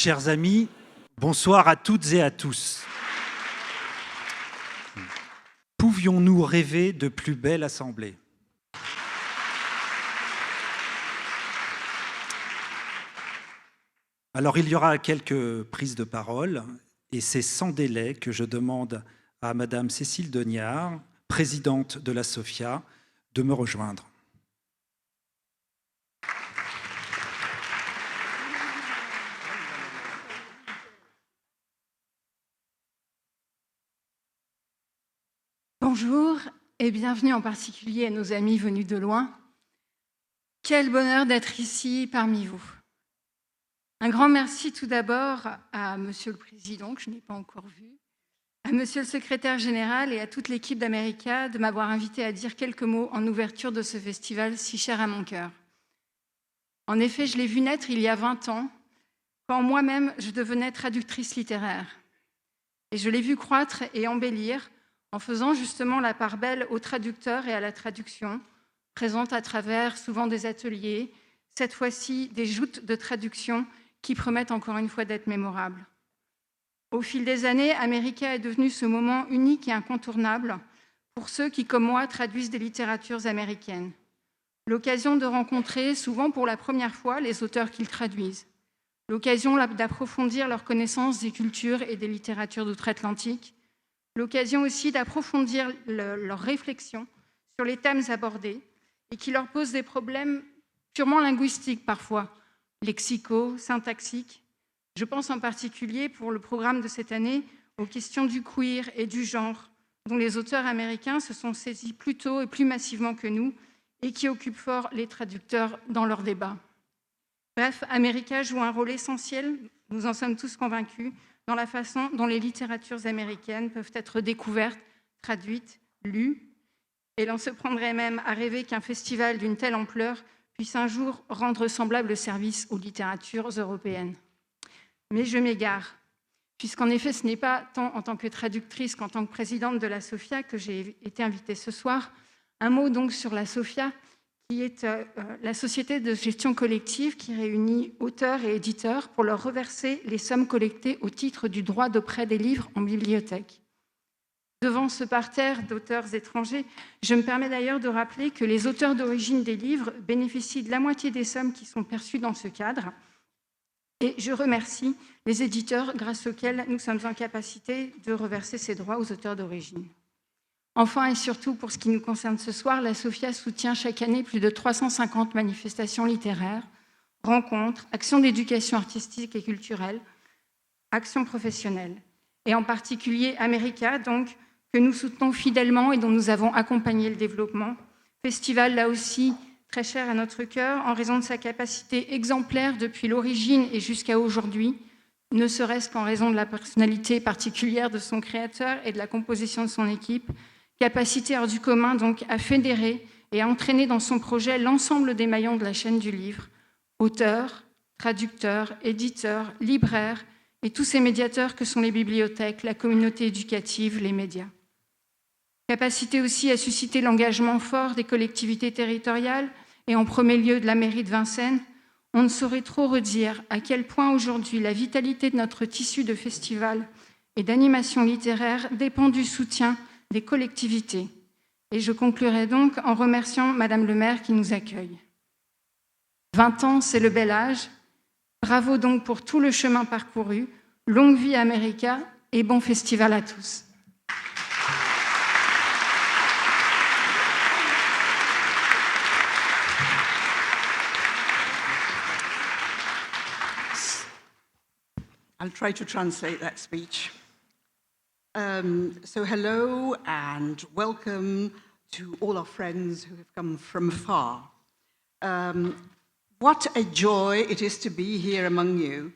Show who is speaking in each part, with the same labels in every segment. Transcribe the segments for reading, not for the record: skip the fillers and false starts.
Speaker 1: Chers amis, bonsoir à toutes et à tous. Pouvions-nous rêver de plus belle assemblée ? Alors, il y aura quelques prises de parole, et c'est sans délai que je demande à Madame Cécile Deniard, présidente de la SOFIA, de me rejoindre.
Speaker 2: Bonjour et bienvenue en particulier à nos amis venus de loin. Quel bonheur d'être ici parmi vous. Un grand merci tout d'abord à Monsieur le Président, que je n'ai pas encore vu, à Monsieur le Secrétaire Général et à toute l'équipe d'America de m'avoir invité à dire quelques mots en ouverture de ce festival si cher à mon cœur. En effet, je l'ai vu naître il y a 20 ans, quand moi-même je devenais traductrice littéraire. Et je l'ai vu croître et embellir en faisant justement la part belle aux traducteurs et à la traduction, présente à travers souvent des ateliers, cette fois-ci des joutes de traduction qui promettent encore une fois d'être mémorables. Au fil des années, America est devenu ce moment unique et incontournable pour ceux qui, comme moi, traduisent des littératures américaines. L'occasion de rencontrer, souvent pour la première fois, les auteurs qu'ils traduisent. L'occasion d'approfondir leur connaissance des cultures et des littératures d'outre-Atlantique. L'occasion aussi d'approfondir leurs réflexions sur les thèmes abordés et qui leur posent des problèmes purement linguistiques parfois, lexicaux, syntaxiques. Je pense en particulier pour le programme de cette année aux questions du queer et du genre, dont les auteurs américains se sont saisis plus tôt et plus massivement que nous et qui occupent fort les traducteurs dans leurs débats. Bref, America joue un rôle essentiel, nous en sommes tous convaincus, dans la façon dont les littératures américaines peuvent être découvertes, traduites, lues. Et l'on se prendrait même à rêver qu'un festival d'une telle ampleur puisse un jour rendre semblable service aux littératures européennes. Mais je m'égare, puisqu'en effet, ce n'est pas tant en tant que traductrice qu'en tant que présidente de la SOFIA que j'ai été invitée ce soir. Un mot donc sur la SOFIA, qui est la société de gestion collective qui réunit auteurs et éditeurs pour leur reverser les sommes collectées au titre du droit de prêt des livres en bibliothèque. Devant ce parterre d'auteurs étrangers, je me permets d'ailleurs de rappeler que les auteurs d'origine des livres bénéficient de la moitié des sommes qui sont perçues dans ce cadre. Et je remercie les éditeurs grâce auxquels nous sommes en capacité de reverser ces droits aux auteurs d'origine. Enfin et surtout, pour ce qui nous concerne ce soir, la SOFIA soutient chaque année plus de 350 manifestations littéraires, rencontres, actions d'éducation artistique et culturelle, actions professionnelles. Et en particulier America, donc, que nous soutenons fidèlement et dont nous avons accompagné le développement. Festival, là aussi, très cher à notre cœur, en raison de sa capacité exemplaire depuis l'origine et jusqu'à aujourd'hui, ne serait-ce qu'en raison de la personnalité particulière de son créateur et de la composition de son équipe, capacité hors du commun donc à fédérer et à entraîner dans son projet l'ensemble des maillons de la chaîne du livre, auteurs, traducteurs, éditeurs, libraires et tous ces médiateurs que sont les bibliothèques, la communauté éducative, les médias. Capacité aussi à susciter l'engagement fort des collectivités territoriales et en premier lieu de la mairie de Vincennes. On ne saurait trop redire à quel point aujourd'hui la vitalité de notre tissu de festivals et d'animation littéraire dépend du soutien des collectivités. Et je conclurai donc en remerciant Madame le maire qui nous accueille. 20 ans, c'est le bel âge. Bravo donc pour tout le chemin parcouru. Longue vie à America et bon festival à tous.
Speaker 3: I'll try to translate that speech. So hello and welcome to all our friends who have come from afar. What a joy it is to be here among you.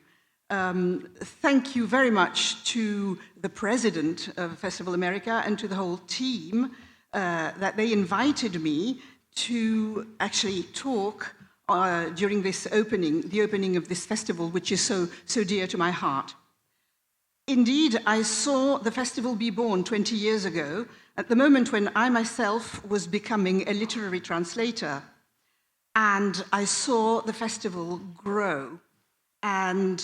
Speaker 3: Thank you very much to the president of Festival America and to the whole team that they invited me to actually talk during this opening, the opening of this festival, which is so dear to my heart. Indeed, I saw the festival be born 20 years ago, at the moment when I myself was becoming a literary translator. And I saw the festival grow. And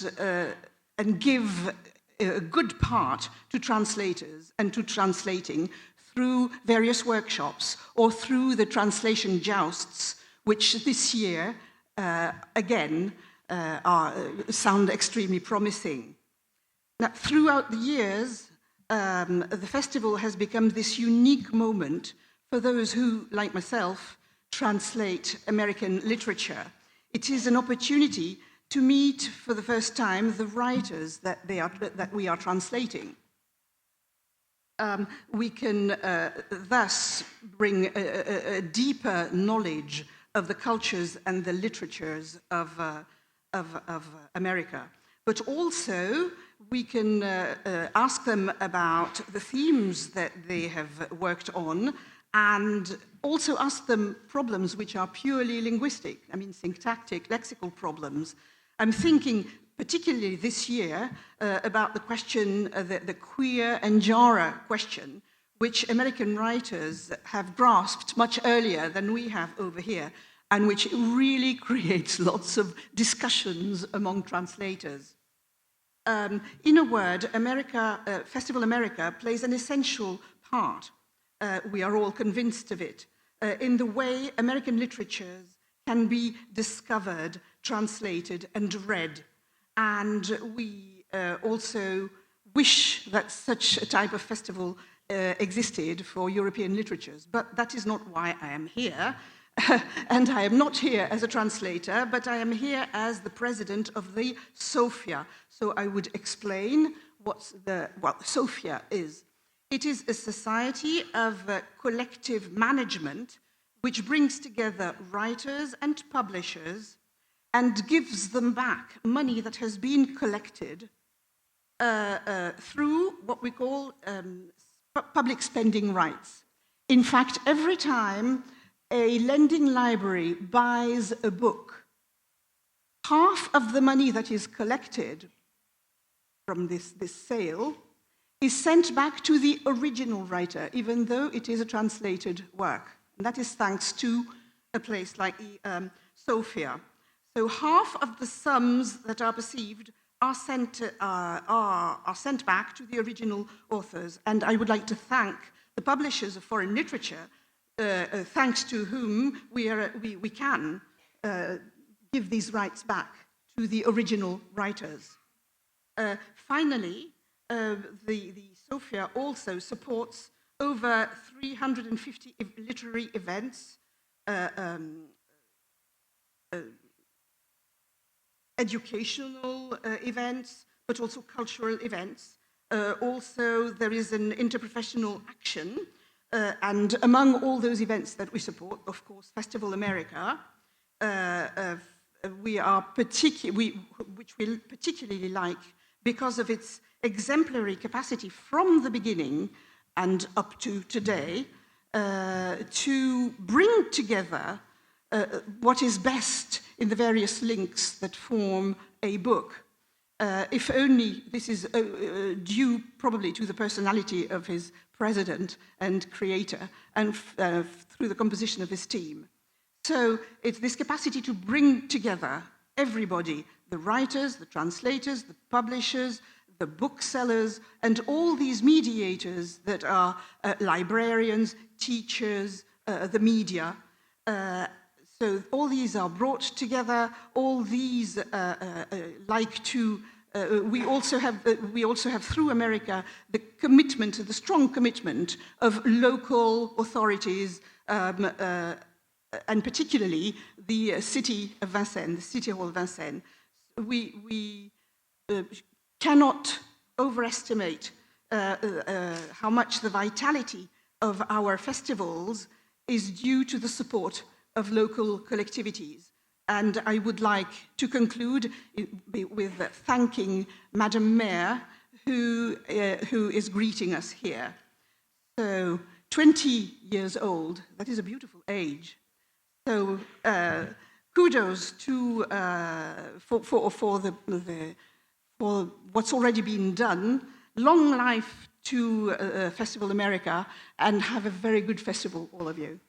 Speaker 3: and give a good part to translators and to translating through various workshops or through the translation jousts, which this year, again, sound extremely promising. Now, throughout the years, the festival has become this unique moment for those who, like myself, translate American literature. It is an opportunity to meet for the first time the writers that we are translating. We can thus bring a deeper knowledge of the cultures and the literatures of America. But also, we can ask them about the themes that they have worked on, and also ask them problems which are purely linguistic, I mean syntactic, lexical problems. I'm thinking particularly this year about the question, the queer and genre question, which American writers have grasped much earlier than we have over here, and which really creates lots of discussions among translators. In a word, Festival America plays an essential part, we are all convinced of it, in the way American literatures can be discovered, translated, and read. And we also wish that such a type of festival existed for European literatures. But that is not why I am here. And I am not here as a translator, but I am here as the president of the SOFIA. So I would explain what SOFIA is. It is a society of collective management which brings together writers and publishers and gives them back money that has been collected through what we call public spending rights. In fact, every time a lending library buys a book, half of the money that is collected from this sale is sent back to the original writer, even though it is a translated work. And that is thanks to a place like SOFIA. So half of the sums that are perceived are sent back to the original authors. And I would like to thank the publishers of foreign literature, thanks to whom we can give these rights back to the original writers. Finally, the SOFIA also supports over 350 literary events, educational events, but also cultural events. Also, there is an interprofessional action, and among all those events that we support, of course, Festival America, which we particularly like because of its exemplary capacity from the beginning and up to today to bring together what is best in the various links that form a book. If only this is due probably to the personality of his president and creator and through the composition of his team. So it's this capacity to bring together everybody, the writers, the translators, the publishers, the booksellers, and all these mediators that are librarians, teachers, the media. So all these are brought together. All these we also have through America the commitment, the strong commitment of local authorities, and particularly the city of Vincennes, the City Hall of Vincennes. We cannot overestimate how much the vitality of our festivals is due to the support of local collectivities. And I would like to conclude with thanking Madam Mayor, who is greeting us here. So, 20 years old, that is a beautiful age. So, kudos to for what's already been done. Long life to Festival America, and have a very good festival, all of you.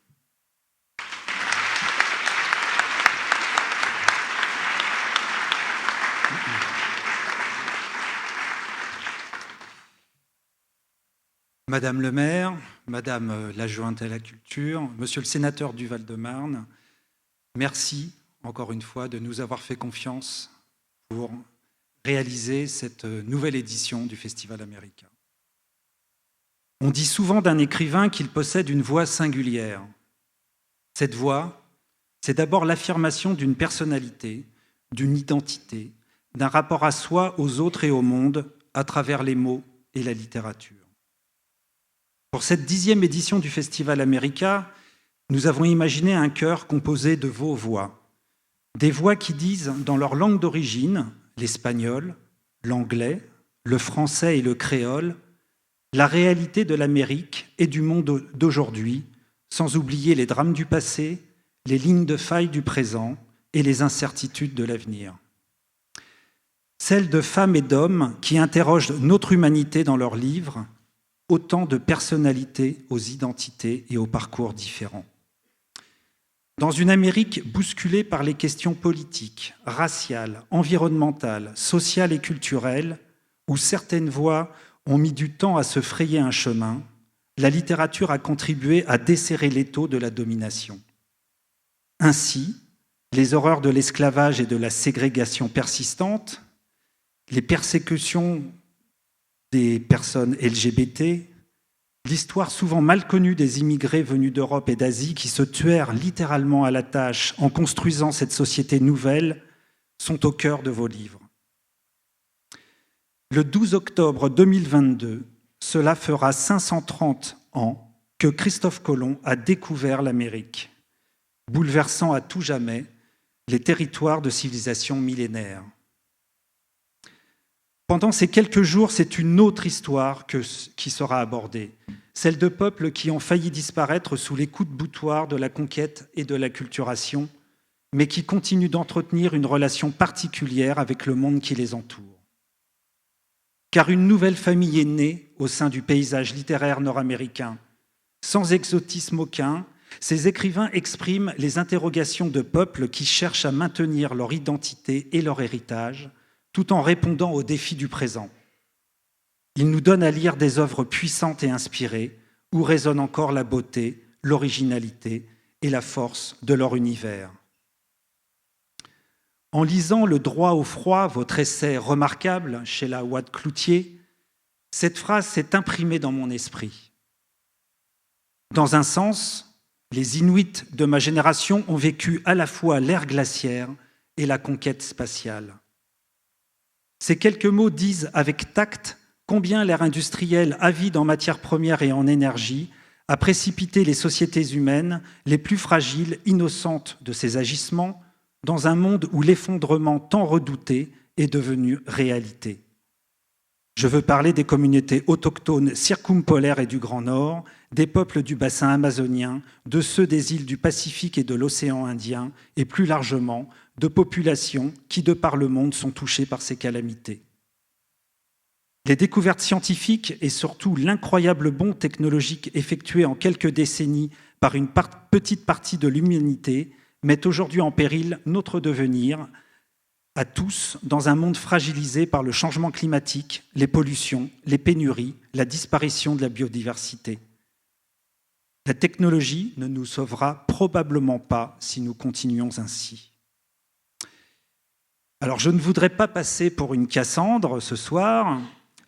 Speaker 1: Madame le maire, Madame l'adjointe à la culture, Monsieur le sénateur du Val-de-Marne, merci encore une fois de nous avoir fait confiance pour réaliser cette nouvelle édition du Festival américain. On dit souvent d'un écrivain qu'il possède une voix singulière. Cette voix, c'est d'abord l'affirmation d'une personnalité, d'une identité, d'un rapport à soi, aux autres et au monde à travers les mots et la littérature. Pour cette 10e édition du Festival America, nous avons imaginé un chœur composé de vos voix. Des voix qui disent, dans leur langue d'origine, l'espagnol, l'anglais, le français et le créole, la réalité de l'Amérique et du monde d'aujourd'hui, sans oublier les drames du passé, les lignes de faille du présent et les incertitudes de l'avenir. Celles de femmes et d'hommes qui interrogent notre humanité dans leurs livres, autant de personnalités aux identités et aux parcours différents. Dans une Amérique bousculée par les questions politiques, raciales, environnementales, sociales et culturelles, où certaines voix ont mis du temps à se frayer un chemin, la littérature a contribué à desserrer l'étau de la domination. Ainsi, les horreurs de l'esclavage et de la ségrégation persistante, les persécutions des personnes LGBT, l'histoire souvent mal connue des immigrés venus d'Europe et d'Asie qui se tuèrent littéralement à la tâche en construisant cette société nouvelle sont au cœur de vos livres. Le 12 octobre 2022, cela fera 530 ans que Christophe Colomb a découvert l'Amérique, bouleversant à tout jamais les territoires de civilisation millénaire. Pendant ces quelques jours, c'est une autre histoire qui sera abordée, celle de peuples qui ont failli disparaître sous les coups de boutoir de la conquête et de l'acculturation, mais qui continuent d'entretenir une relation particulière avec le monde qui les entoure. Car une nouvelle famille est née au sein du paysage littéraire nord-américain. Sans exotisme aucun, ces écrivains expriment les interrogations de peuples qui cherchent à maintenir leur identité et leur héritage, tout en répondant aux défis du présent. Ils nous donnent à lire des œuvres puissantes et inspirées, où résonne encore la beauté, l'originalité et la force de leur univers. En lisant Le droit au froid, votre essai remarquable chez la Ouate Cloutier, cette phrase s'est imprimée dans mon esprit. Dans un sens, les Inuits de ma génération ont vécu à la fois l'ère glaciaire et la conquête spatiale. Ces quelques mots disent avec tact combien l'ère industrielle avide en matières premières et en énergie a précipité les sociétés humaines les plus fragiles, innocentes de ses agissements, dans un monde où l'effondrement tant redouté est devenu réalité. Je veux parler des communautés autochtones circumpolaires et du Grand Nord, des peuples du bassin amazonien, de ceux des îles du Pacifique et de l'océan Indien, et plus largement, de populations qui, de par le monde, sont touchées par ces calamités. Les découvertes scientifiques et surtout l'incroyable bond technologique effectué en quelques décennies par une petite partie de l'humanité mettent aujourd'hui en péril notre devenir à tous dans un monde fragilisé par le changement climatique, les pollutions, les pénuries, la disparition de la biodiversité. La technologie ne nous sauvera probablement pas si nous continuons ainsi. Alors, je ne voudrais pas passer pour une Cassandre ce soir.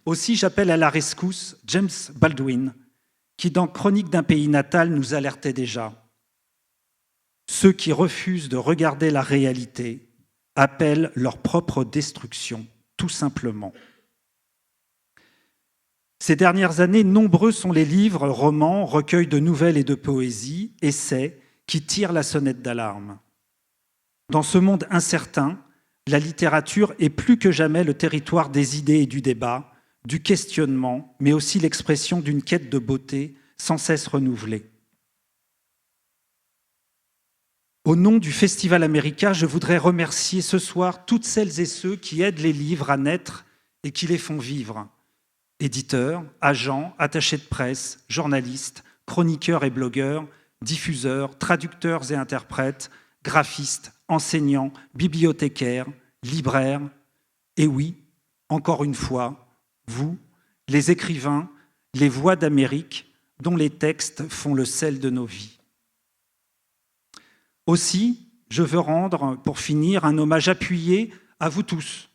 Speaker 1: Aussi, j'appelle à la rescousse James Baldwin, qui, dans Chronique d'un pays natal, nous alertait déjà. Ceux qui refusent de regarder la réalité appellent leur propre destruction, tout simplement. Ces dernières années, nombreux sont les livres, romans, recueils de nouvelles et de poésie, essais, qui tirent la sonnette d'alarme. Dans ce monde incertain, la littérature est plus que jamais le territoire des idées et du débat, du questionnement, mais aussi l'expression d'une quête de beauté sans cesse renouvelée. Au nom du Festival America, je voudrais remercier ce soir toutes celles et ceux qui aident les livres à naître et qui les font vivre. Éditeurs, agents, attachés de presse, journalistes, chroniqueurs et blogueurs, diffuseurs, traducteurs et interprètes, graphistes, enseignants, bibliothécaires, libraires. Et oui, encore une fois, vous, les écrivains, les voix d'Amérique dont les textes font le sel de nos vies. Aussi, je veux rendre, pour finir, un hommage appuyé à vous tous,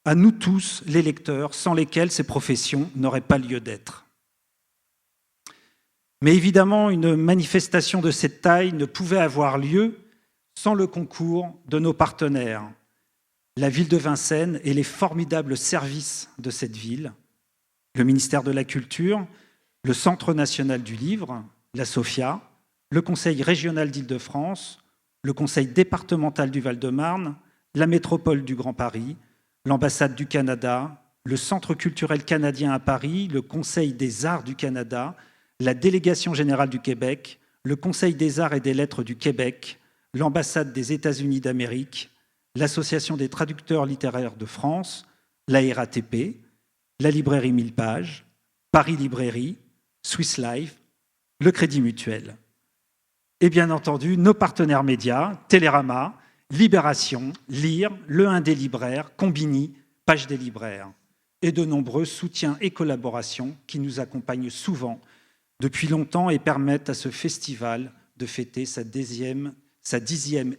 Speaker 1: à nous tous, les lecteurs, sans lesquels ces professions n'auraient pas lieu d'être. Mais évidemment, une manifestation de cette taille ne pouvait avoir lieu sans le concours de nos partenaires, la ville de Vincennes et les formidables services de cette ville, le ministère de la Culture, le Centre national du livre, la SOFIA, le Conseil régional d'Île-de-France, le Conseil départemental du Val-de-Marne, la métropole du Grand Paris, l'ambassade du Canada, le Centre culturel canadien à Paris, le Conseil des arts du Canada, la délégation générale du Québec, le Conseil des arts et des lettres du Québec, l'ambassade des États-Unis d'Amérique, l'Association des traducteurs littéraires de France, la RATP, la librairie 1000 pages, Paris Librairie, Swiss Life, le Crédit Mutuel. Et bien entendu, nos partenaires médias, Télérama, Libération, Lire, Le 1 des libraires, Combini, Page des libraires, et de nombreux soutiens et collaborations qui nous accompagnent souvent depuis longtemps et permettent à ce festival de fêter sa 10e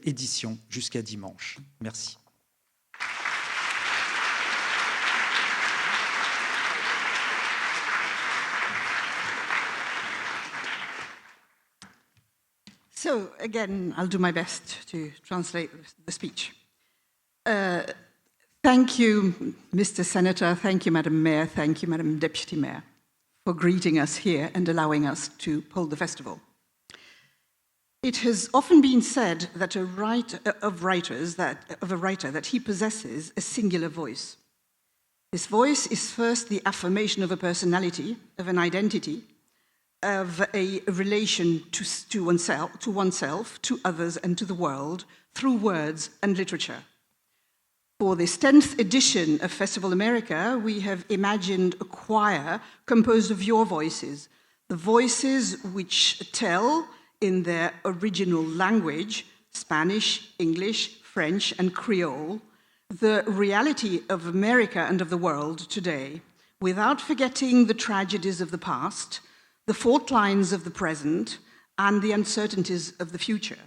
Speaker 1: édition jusqu'à dimanche. Merci.
Speaker 3: So, again, I'll do my best to translate the speech. Thank you, Mr. Senator, thank you, Madam Mayor, thank you, Madam Deputy Mayor, for greeting us here and allowing us to hold the festival. It has often been said that a writer that he possesses a singular voice. This voice is first the affirmation of a personality, of an identity, of a relation to oneself, to others, and to the world through words and literature. For this 10th edition of Festival America, we have imagined a choir composed of your voices, the voices which tell in their original language, Spanish, English, French, and Creole, the reality of America and of the world today, without forgetting the tragedies of the past, the fault lines of the present, and the uncertainties of the future.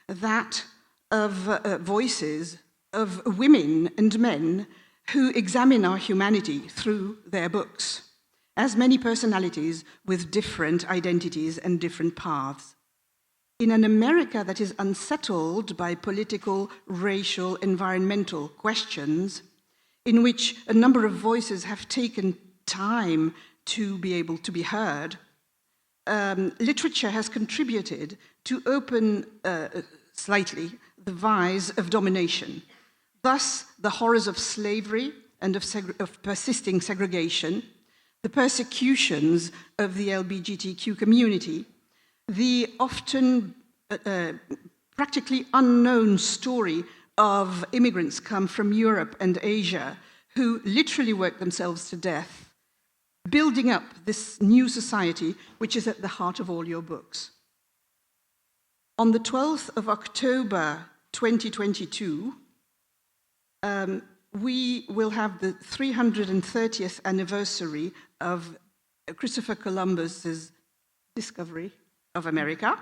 Speaker 3: That of voices of women and men who examine our humanity through their books, as many personalities with different identities and different paths. In an America that is unsettled by political, racial, environmental questions, in which a number of voices have taken time to be able to be heard, literature has contributed to open slightly the vise of domination. Thus, the horrors of slavery and of persisting segregation, the persecutions of the LGBTQ community, the often practically unknown story of immigrants come from Europe and Asia who literally work themselves to death, building up this new society which is at the heart of all your books. On the 12th of October 2022, we will have the 330th anniversary of Christopher Columbus's discovery of America,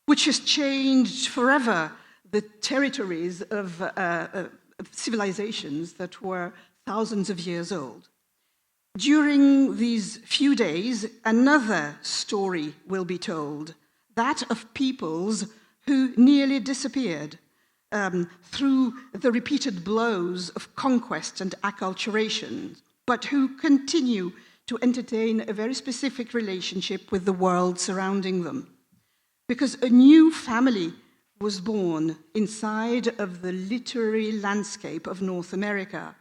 Speaker 3: which has changed forever the territories of civilizations that were thousands of years old. During these few days, another story will be told, that of peoples who nearly disappeared through the repeated blows of conquest and acculturation, but who continue to entertain a very specific relationship with the world surrounding them. Because a new family was born inside of the literary landscape of North America.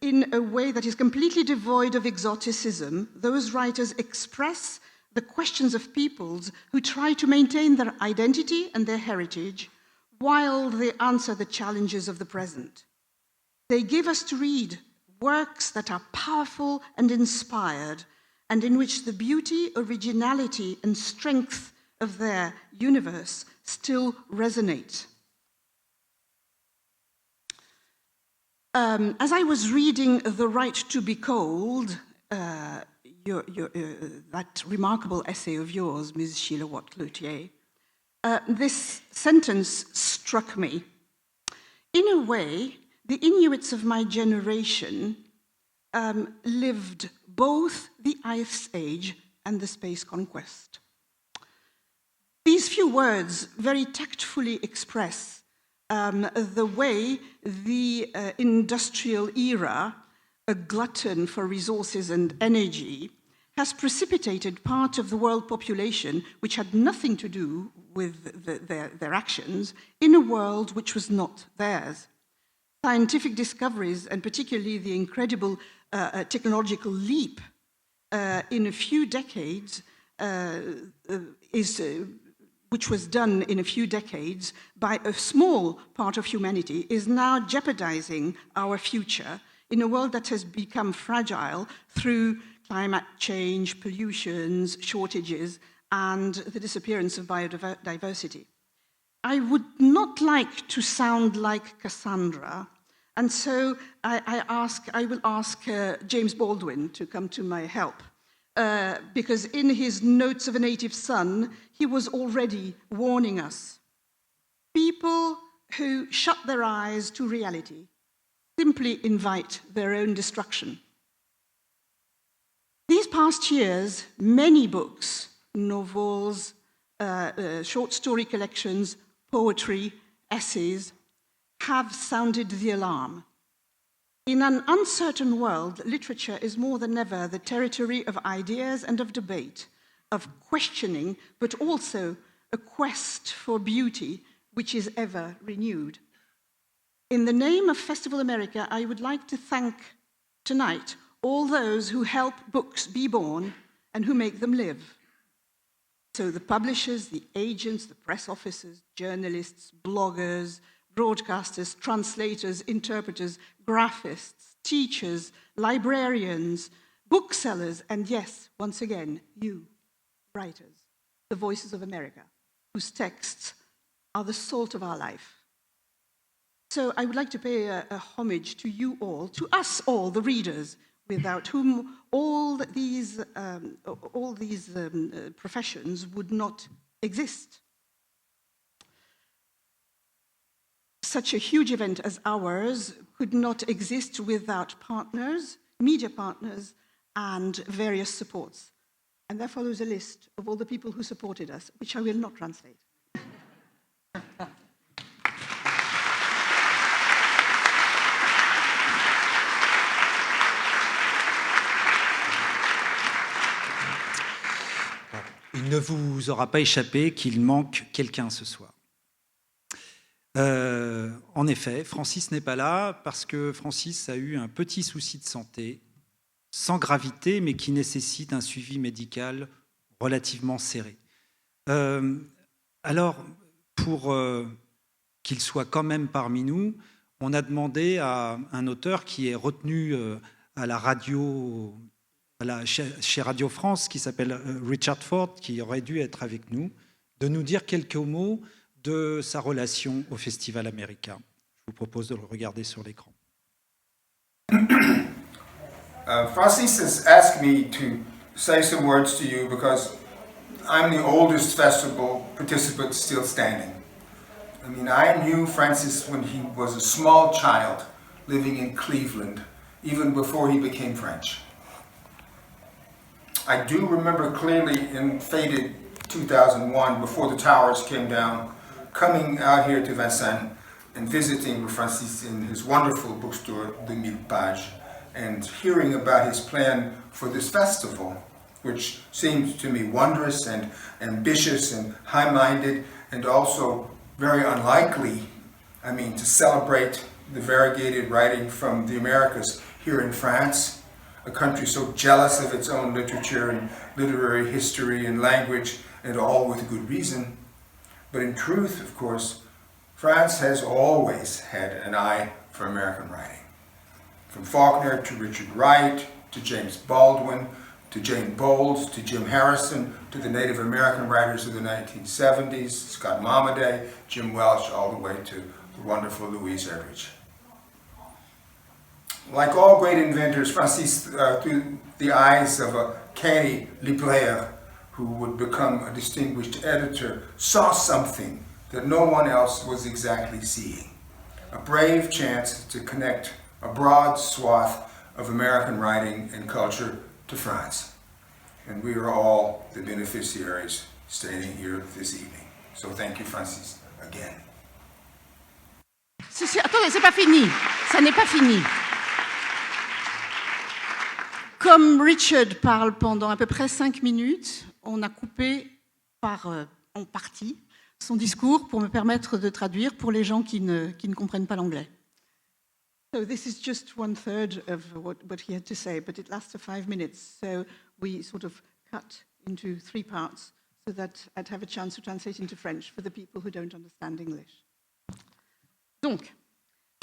Speaker 3: In a way that is completely devoid of exoticism, those writers express the questions of peoples who try to maintain their identity and their heritage while they answer the challenges of the present. They give us to read works that are powerful and inspired, and in which the beauty, originality, and strength of their universe still resonate. As I was reading The Right to Be Cold, that remarkable essay of yours, Ms. Sheila Watt-Cloutier, this sentence struck me. In a way, the Inuits of my generation lived both the Ice Age and the space conquest. These few words very tactfully express the way the industrial era, a glutton for resources and energy, has precipitated part of the world population, which had nothing to do with their actions, in a world which was not theirs. Scientific discoveries, and particularly the incredible technological leap in a few decades, which was done in a few decades by a small part of humanity, is now jeopardizing our future in a world that has become fragile through climate change, pollutions, shortages, and the disappearance of biodiversity. I would not like to sound like Cassandra, and so I will ask James Baldwin to come to my help, because in his Notes of a Native Son, he was already warning us. People who shut their eyes to reality simply invite their own destruction. These past years, many books, novels, short story collections, poetry, essays, have sounded the alarm. In an uncertain world, literature is more than ever the territory of ideas and of debate, of questioning, but also a quest for beauty which is ever renewed. In the name of Festival America, I would like to thank tonight all those who help books be born and who make them live. So the publishers, the agents, the press officers, journalists, bloggers, broadcasters, translators, interpreters, graphists, teachers, librarians, booksellers, and yes, once again, you, writers, the voices of America, whose texts are the salt of our life. So I would like to pay a homage to you all, to us all, the readers, without whom all these professions would not exist. Such a huge event as ours could not exist without partners, media partners, and various supports. And there follows a list of all the people who supported us, which I will not translate.
Speaker 1: Il ne vous aura pas échappé qu'il manque quelqu'un ce soir. En effet, Francis n'est pas là parce que Francis a eu un petit souci de santé, sans gravité, mais qui nécessite un suivi médical relativement serré. Alors, pour qu'il soit quand même parmi nous, on a demandé à un auteur qui est retenu à la radio, chez Radio France, qui s'appelle Richard Ford, qui aurait dû être avec nous, de nous dire quelques mots de sa relation au Festival américain. Je vous propose de le regarder sur l'écran.
Speaker 4: Francis has asked me to say some words to you because I'm the oldest festival participant still standing. I mean, I knew Francis when he was a small child living in Cleveland, even before he became French. I do remember clearly in faded 2001, before the towers came down, coming out here to Vincennes and visiting with Francis in his wonderful bookstore, The Mille Pages, and hearing about his plan for this festival, which seemed to me wondrous and ambitious and high-minded and also very unlikely, I mean, to celebrate the variegated writing from the Americas here in France, a country so jealous of its own literature and literary history and language, and all with good reason. But in truth, of course, France has always had an eye for American writing. From Faulkner to Richard Wright, to James Baldwin, to Jane Bowles, to Jim Harrison, to the Native American writers of the 1970s, Scott Momaday, Jim Welch, all the way to the wonderful Louise Erdrich. Like all great inventors, Francis, through the eyes of a canny libraire who would become a distinguished editor, saw something that no one else was exactly seeing. A brave chance to connect a broad swath of American writing and culture to France. And we are all the beneficiaries standing here this evening. So thank you, Francis, again.
Speaker 3: Attendez, c'est pas fini. Ça n'est pas fini. Comme Richard parle pendant à peu près 5 minutes, on a coupé en partie son discours pour me permettre de traduire pour les gens qui ne comprennent pas l'anglais. So this is just 1/3 of what he had to say, but it lasted 5 minutes. So we sort of cut into 3 parts so that I'd have a chance to translate into French for the people who don't understand English. Donc,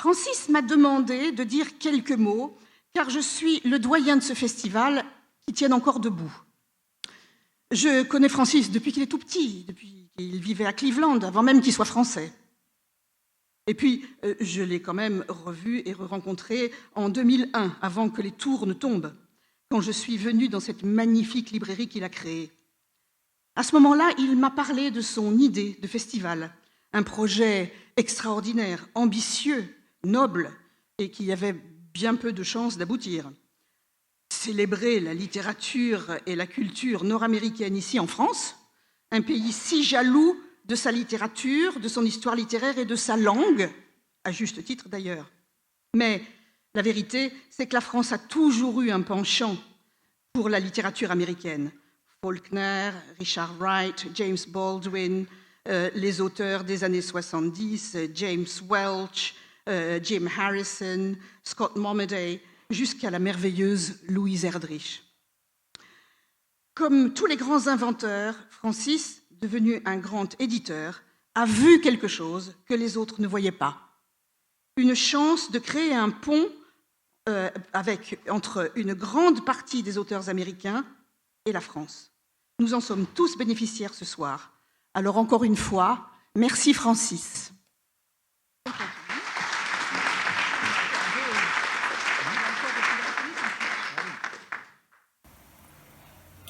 Speaker 3: Francis m'a demandé de dire quelques mots, car je suis le doyen de ce festival qui tient encore debout. Je connais Francis depuis qu'il est tout petit, depuis qu'il vivait à Cleveland, avant même qu'il soit français. Et puis, je l'ai quand même revu et re-rencontré en 2001, avant que les tours ne tombent, quand je suis venue dans cette magnifique librairie qu'il a créée. À ce moment-là, il m'a parlé de son idée de festival, un projet extraordinaire, ambitieux, noble, et qui avait bien peu de chances d'aboutir. Célébrer la littérature et la culture nord-américaine ici en France, un pays si jaloux de sa littérature, de son histoire littéraire et de sa langue, à juste titre d'ailleurs. Mais la vérité, c'est que la France a toujours eu un penchant pour la littérature américaine. Faulkner, Richard Wright, James Baldwin, les auteurs des années 70, James Welch, Jim Harrison, Scott Momaday, jusqu'à la merveilleuse Louise Erdrich. Comme tous les grands inventeurs, Francis, devenu un grand éditeur, a vu quelque chose que les autres ne voyaient pas. Une chance de créer un pont entre une grande partie des auteurs américains et la France. Nous en sommes tous bénéficiaires ce soir. Alors encore une fois, merci Francis.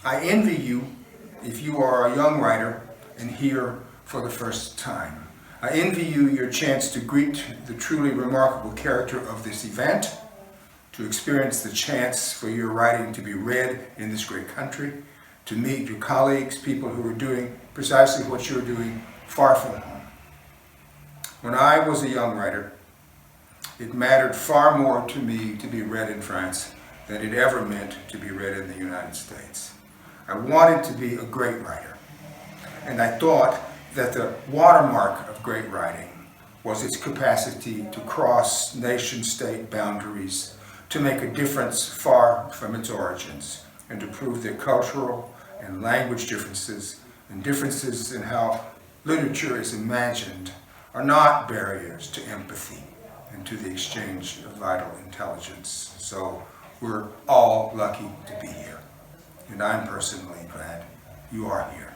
Speaker 4: I envy you if you are a young writer and here for the first time. I envy you your chance to greet the truly remarkable character of this event, to experience the chance for your writing to be read in this great country, to meet your colleagues, people who are doing precisely what you're doing far from home. When I was a young writer, it mattered far more to me to be read in France than it ever meant to be read in the United States. I wanted to be a great writer, and I thought that the watermark of great writing was its capacity to cross nation-state boundaries, to make a difference far from its origins, and to prove that cultural and language differences and differences in how literature is imagined are not barriers to empathy and to the exchange of vital intelligence. So we're all lucky to be here. And I'm personally glad you are here.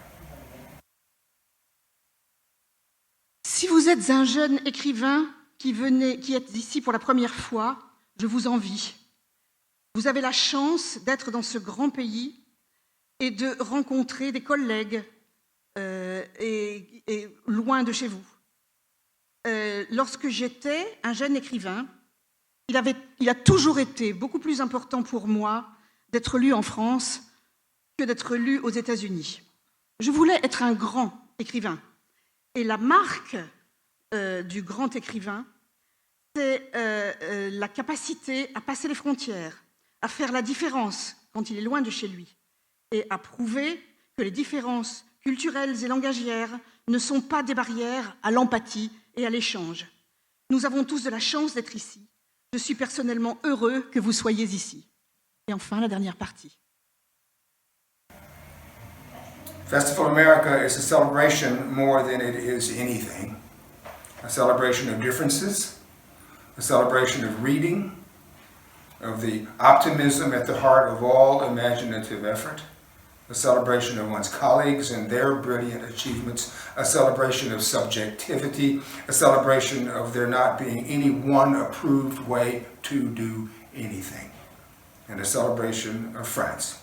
Speaker 3: Si vous êtes un jeune écrivain qui êtes ici pour la première fois, je vous envie. Vous avez la chance d'être dans ce grand pays et de rencontrer des collègues et loin de chez vous. Lorsque j'étais un jeune écrivain, il a toujours été beaucoup plus important pour moi d'être lu en France que d'être lu aux États-Unis. Je voulais être un grand écrivain. Et la marque du grand écrivain, c'est la capacité à passer les frontières, à faire la différence quand il est loin de chez lui, et à prouver que les différences culturelles et langagières ne sont pas des barrières à l'empathie et à l'échange. Nous avons tous de la chance d'être ici. Je suis personnellement heureux que vous soyez ici. Et enfin, la dernière partie.
Speaker 4: Festival America is a celebration more than it is anything. A celebration of differences, a celebration of reading, of the optimism at the heart of all imaginative effort, a celebration of one's colleagues and their brilliant achievements, a celebration of subjectivity, a celebration of there not being any one approved way to do anything, and a celebration of France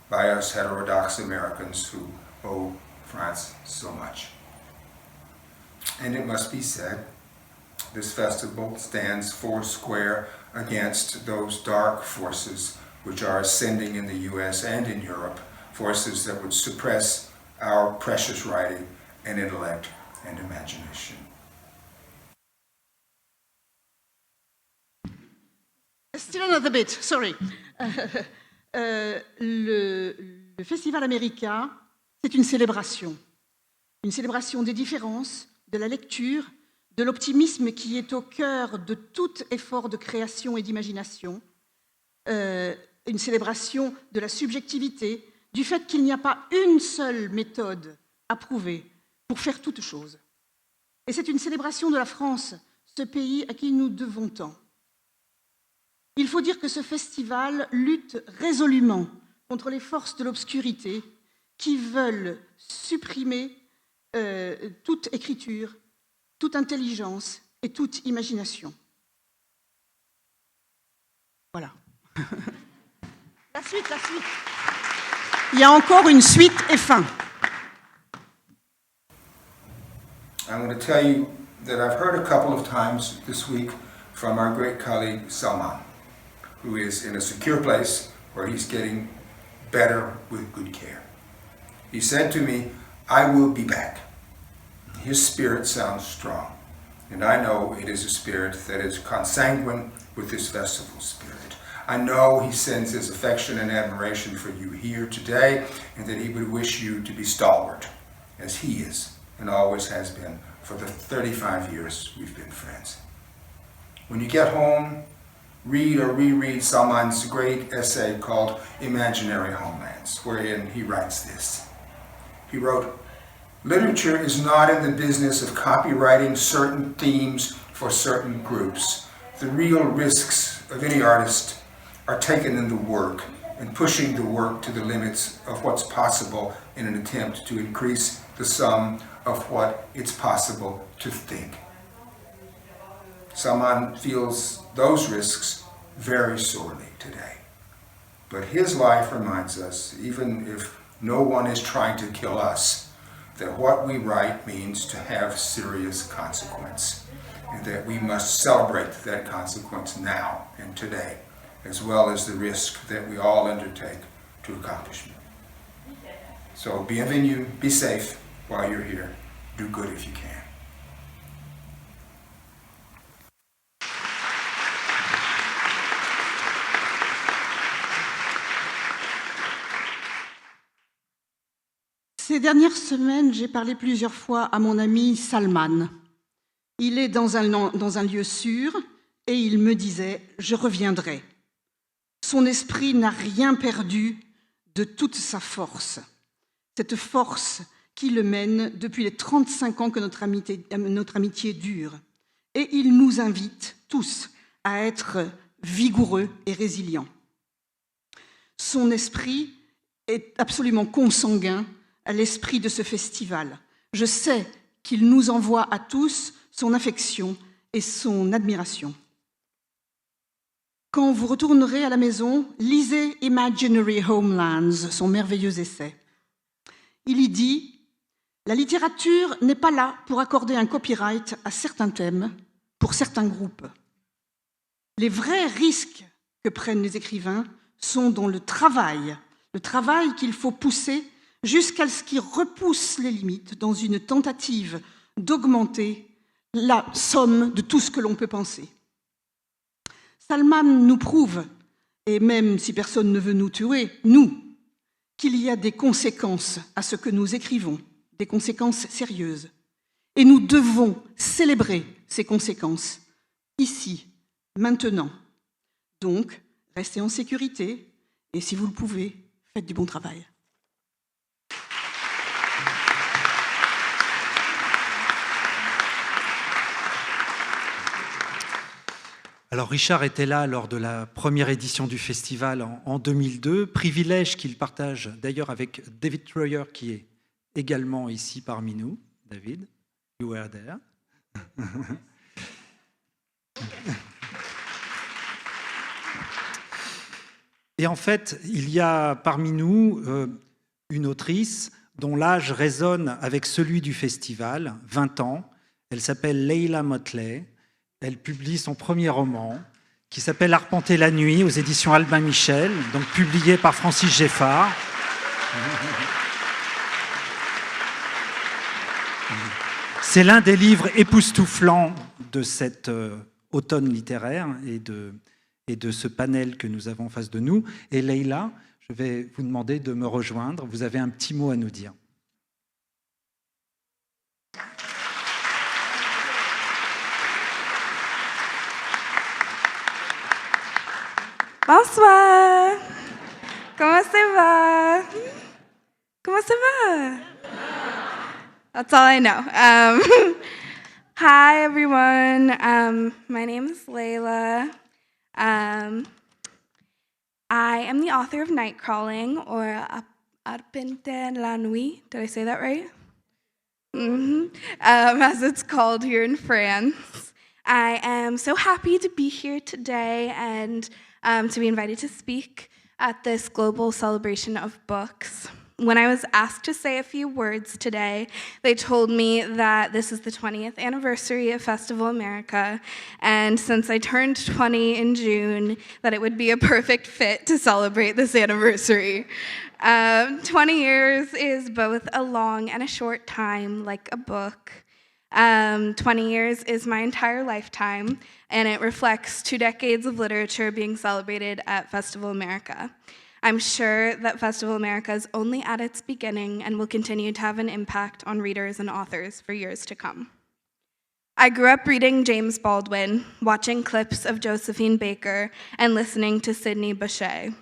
Speaker 4: by us heterodox Americans who owe France so much. And it must be said, this festival stands foursquare against those dark forces which are ascending in the US and in Europe, forces that would suppress our precious writing and intellect and imagination.
Speaker 3: Still another bit, sorry. Le Festival America, c'est une célébration des différences, de la lecture, de l'optimisme qui est au cœur de tout effort de création et d'imagination, une célébration de la subjectivité, du fait qu'il n'y a pas une seule méthode approuvée pour faire toute chose. Et c'est une célébration de la France, ce pays à qui nous devons tant. Il faut dire que ce festival lutte résolument contre les forces de l'obscurité qui veulent supprimer toute écriture, toute intelligence et toute imagination. Voilà. La suite. Il y a encore une suite et fin.
Speaker 4: I want to tell you that I've heard a couple of times this week from our great colleague Salman, who is in a secure place where he's getting better with good care. He said to me, I will be back. His spirit sounds strong, and I know it is a spirit that is consanguine with this festival spirit. I know he sends his affection and admiration for you here today, and that he would wish you to be stalwart, as he is, and always has been, for the 35 years we've been friends. When you get home, read or reread Salman's great essay called Imaginary Homelands, wherein he writes this. He wrote, literature is not in the business of copywriting certain themes for certain groups. The real risks of any artist are taken in the work and pushing the work to the limits of what's possible in an attempt to increase the sum of what it's possible to think. Salman feels those risks very sorely today. But his life reminds us, even if no one is trying to kill us, that what we write means to have serious consequence, and that we must celebrate that consequence now and today, as well as the risk that we all undertake to accomplishment. So bienvenue, be safe while you're here. Do good if you can.
Speaker 3: Ces dernières semaines, j'ai parlé plusieurs fois à mon ami Salman. Il est dans un lieu sûr et il me disait « Je reviendrai ». Son esprit n'a rien perdu de toute sa force. Cette force qui le mène depuis les 35 ans que notre amitié dure. Et il nous invite tous à être vigoureux et résilients. Son esprit est absolument consanguin à l'esprit de ce festival. Je sais qu'il nous envoie à tous son affection et son admiration. Quand vous retournerez à la maison, lisez Imaginary Homelands, son merveilleux essai. Il y dit « La littérature n'est pas là pour accorder un copyright à certains thèmes, pour certains groupes. Les vrais risques que prennent les écrivains sont dans le travail qu'il faut pousser jusqu'à ce qu'il repousse les limites dans une tentative d'augmenter la somme de tout ce que l'on peut penser. Salman nous prouve, et même si personne ne veut nous tuer, nous, qu'il y a des conséquences à ce que nous écrivons, des conséquences sérieuses. Et nous devons célébrer ces conséquences, ici, maintenant. Donc, restez en sécurité, et si vous le pouvez, faites du bon travail.
Speaker 1: Alors Richard était là lors de la première édition du festival en 2002, privilège qu'il partage d'ailleurs avec David Troyer qui est également ici parmi nous. David, you were there. Et en fait, il y a parmi nous une autrice dont l'âge résonne avec celui du festival, 20 ans. Elle s'appelle Leila Motley. Elle publie son premier roman qui s'appelle Arpenter la nuit aux éditions Albin Michel, donc publié par Francis Geffard. C'est l'un des livres époustouflants de cet automne littéraire et de ce panel que nous avons en face de nous. Et Leila, je vais vous demander de me rejoindre. Vous avez un petit mot à nous dire.
Speaker 5: Bonsoir. Comment ça va? Comment ça va? That's all I know. Hi, everyone. My name is Layla. I am the author of Nightcrawling, or Arpenter la nuit. Did I say that right? As it's called here in France. I am so happy to be here today and to be invited to speak at this global celebration of books. When I was asked to say a few words today, they told me that this is the 20th anniversary of Festival America, and since I turned 20 in June, that it would be a perfect fit to celebrate this anniversary. 20 years is both a long and a short time, like a book. 20 years is my entire lifetime, and it reflects 2 decades of literature being celebrated at Festival America. I'm sure that Festival America is only at its beginning and will continue to have an impact on readers and authors for years to come. I grew up reading James Baldwin, watching clips of Josephine Baker, and listening to Sidney Bechet.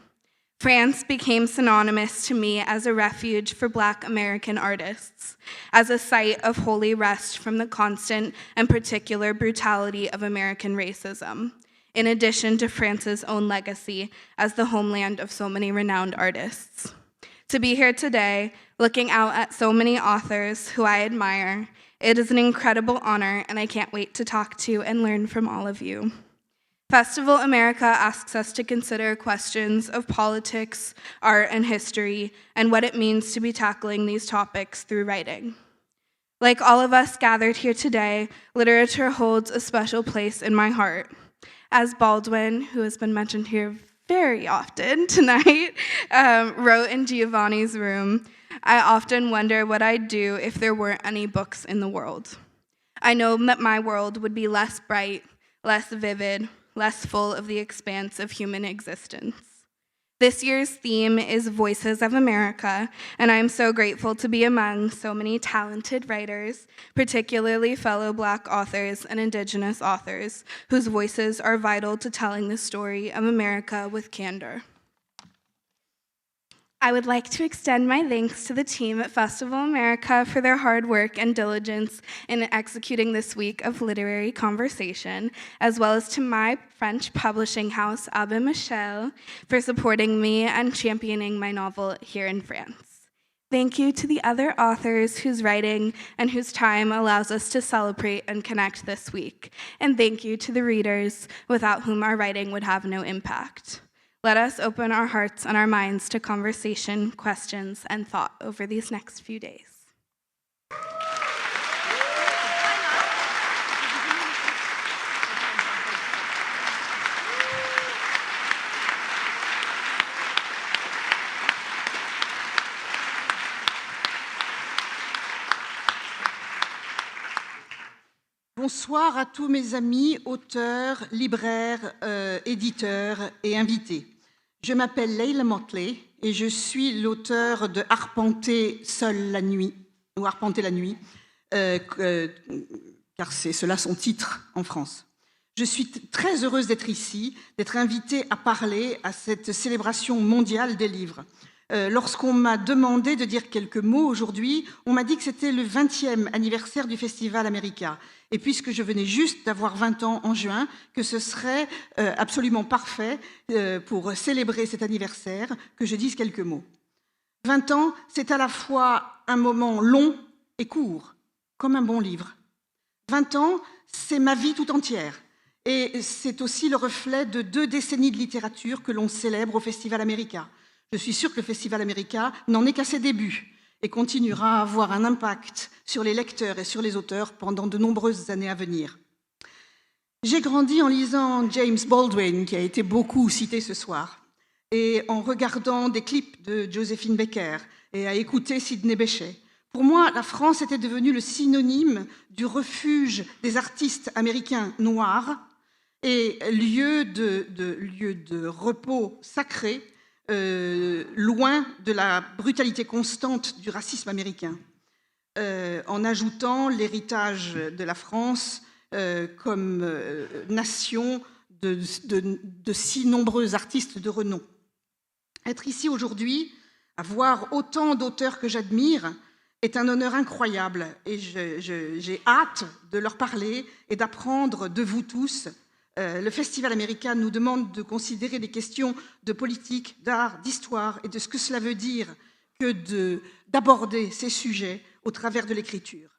Speaker 5: France became synonymous to me as a refuge for Black American artists, as a site of holy rest from the constant and particular brutality of American racism, in addition to France's own legacy as the homeland of so many renowned artists. To be here today, looking out at so many authors who I admire, it is an incredible honor, and I can't wait to talk to and learn from all of you. Festival America asks us to consider questions of politics, art, and history, and what it means to be tackling these topics through writing. Like all of us gathered here today, literature holds a special place in my heart. As Baldwin, who has been mentioned here very often tonight, wrote in Giovanni's Room, I often wonder what I'd do if there weren't any books in the world. I know that my world would be less bright, less vivid, less full of the expanse of human existence. This year's theme is Voices of America, and I'm so grateful to be among so many talented writers, particularly fellow Black authors and Indigenous authors, whose voices are vital to telling the story of America with candor. I would like to extend my thanks to the team at Festival America for their hard work and diligence in executing this week of literary conversation, as well as to my French publishing house, Albin Michel, for supporting me and championing my novel here in France. Thank you to the other authors whose writing and whose time allows us to celebrate and connect this week. And thank you to the readers without whom our writing would have no impact. Let us open our hearts and our minds to conversation, questions, and thought over these next few days.
Speaker 3: Bonsoir à tous mes amis, auteurs, libraires, éditeurs et invités. Je m'appelle Leila Motley et je suis l'auteur de Arpenter seule la nuit, ou Arpenter la nuit, car c'est cela son titre en France. Je suis très heureuse d'être ici, d'être invitée à parler à cette célébration mondiale des livres. Lorsqu'on m'a demandé de dire quelques mots aujourd'hui, on m'a dit que c'était le 20e anniversaire du Festival America. Et puisque je venais juste d'avoir 20 ans en juin, que ce serait absolument parfait pour célébrer cet anniversaire, que je dise quelques mots. 20 ans, c'est à la fois un moment long et court, comme un bon livre. 20 ans, c'est ma vie tout entière. Et c'est aussi le reflet de 2 décennies de littérature que l'on célèbre au Festival America. Je suis sûre que le Festival America n'en est qu'à ses débuts et continuera à avoir un impact sur les lecteurs et sur les auteurs pendant de nombreuses années à venir. J'ai grandi en lisant James Baldwin, qui a été beaucoup cité ce soir, et en regardant des clips de Joséphine Baker et à écouter Sidney Bechet. Pour moi, la France était devenue le synonyme du refuge des artistes américains noirs et lieu de repos sacré, loin de la brutalité constante du racisme américain, en ajoutant l'héritage de la France comme nation de si nombreux artistes de renom. Être ici aujourd'hui, avoir autant d'auteurs que j'admire, est un honneur incroyable et j'ai hâte de leur parler et d'apprendre de vous tous. Le Festival America nous demande de considérer des questions de politique, d'art, d'histoire et de ce que cela veut dire que d'aborder ces sujets au travers de l'écriture.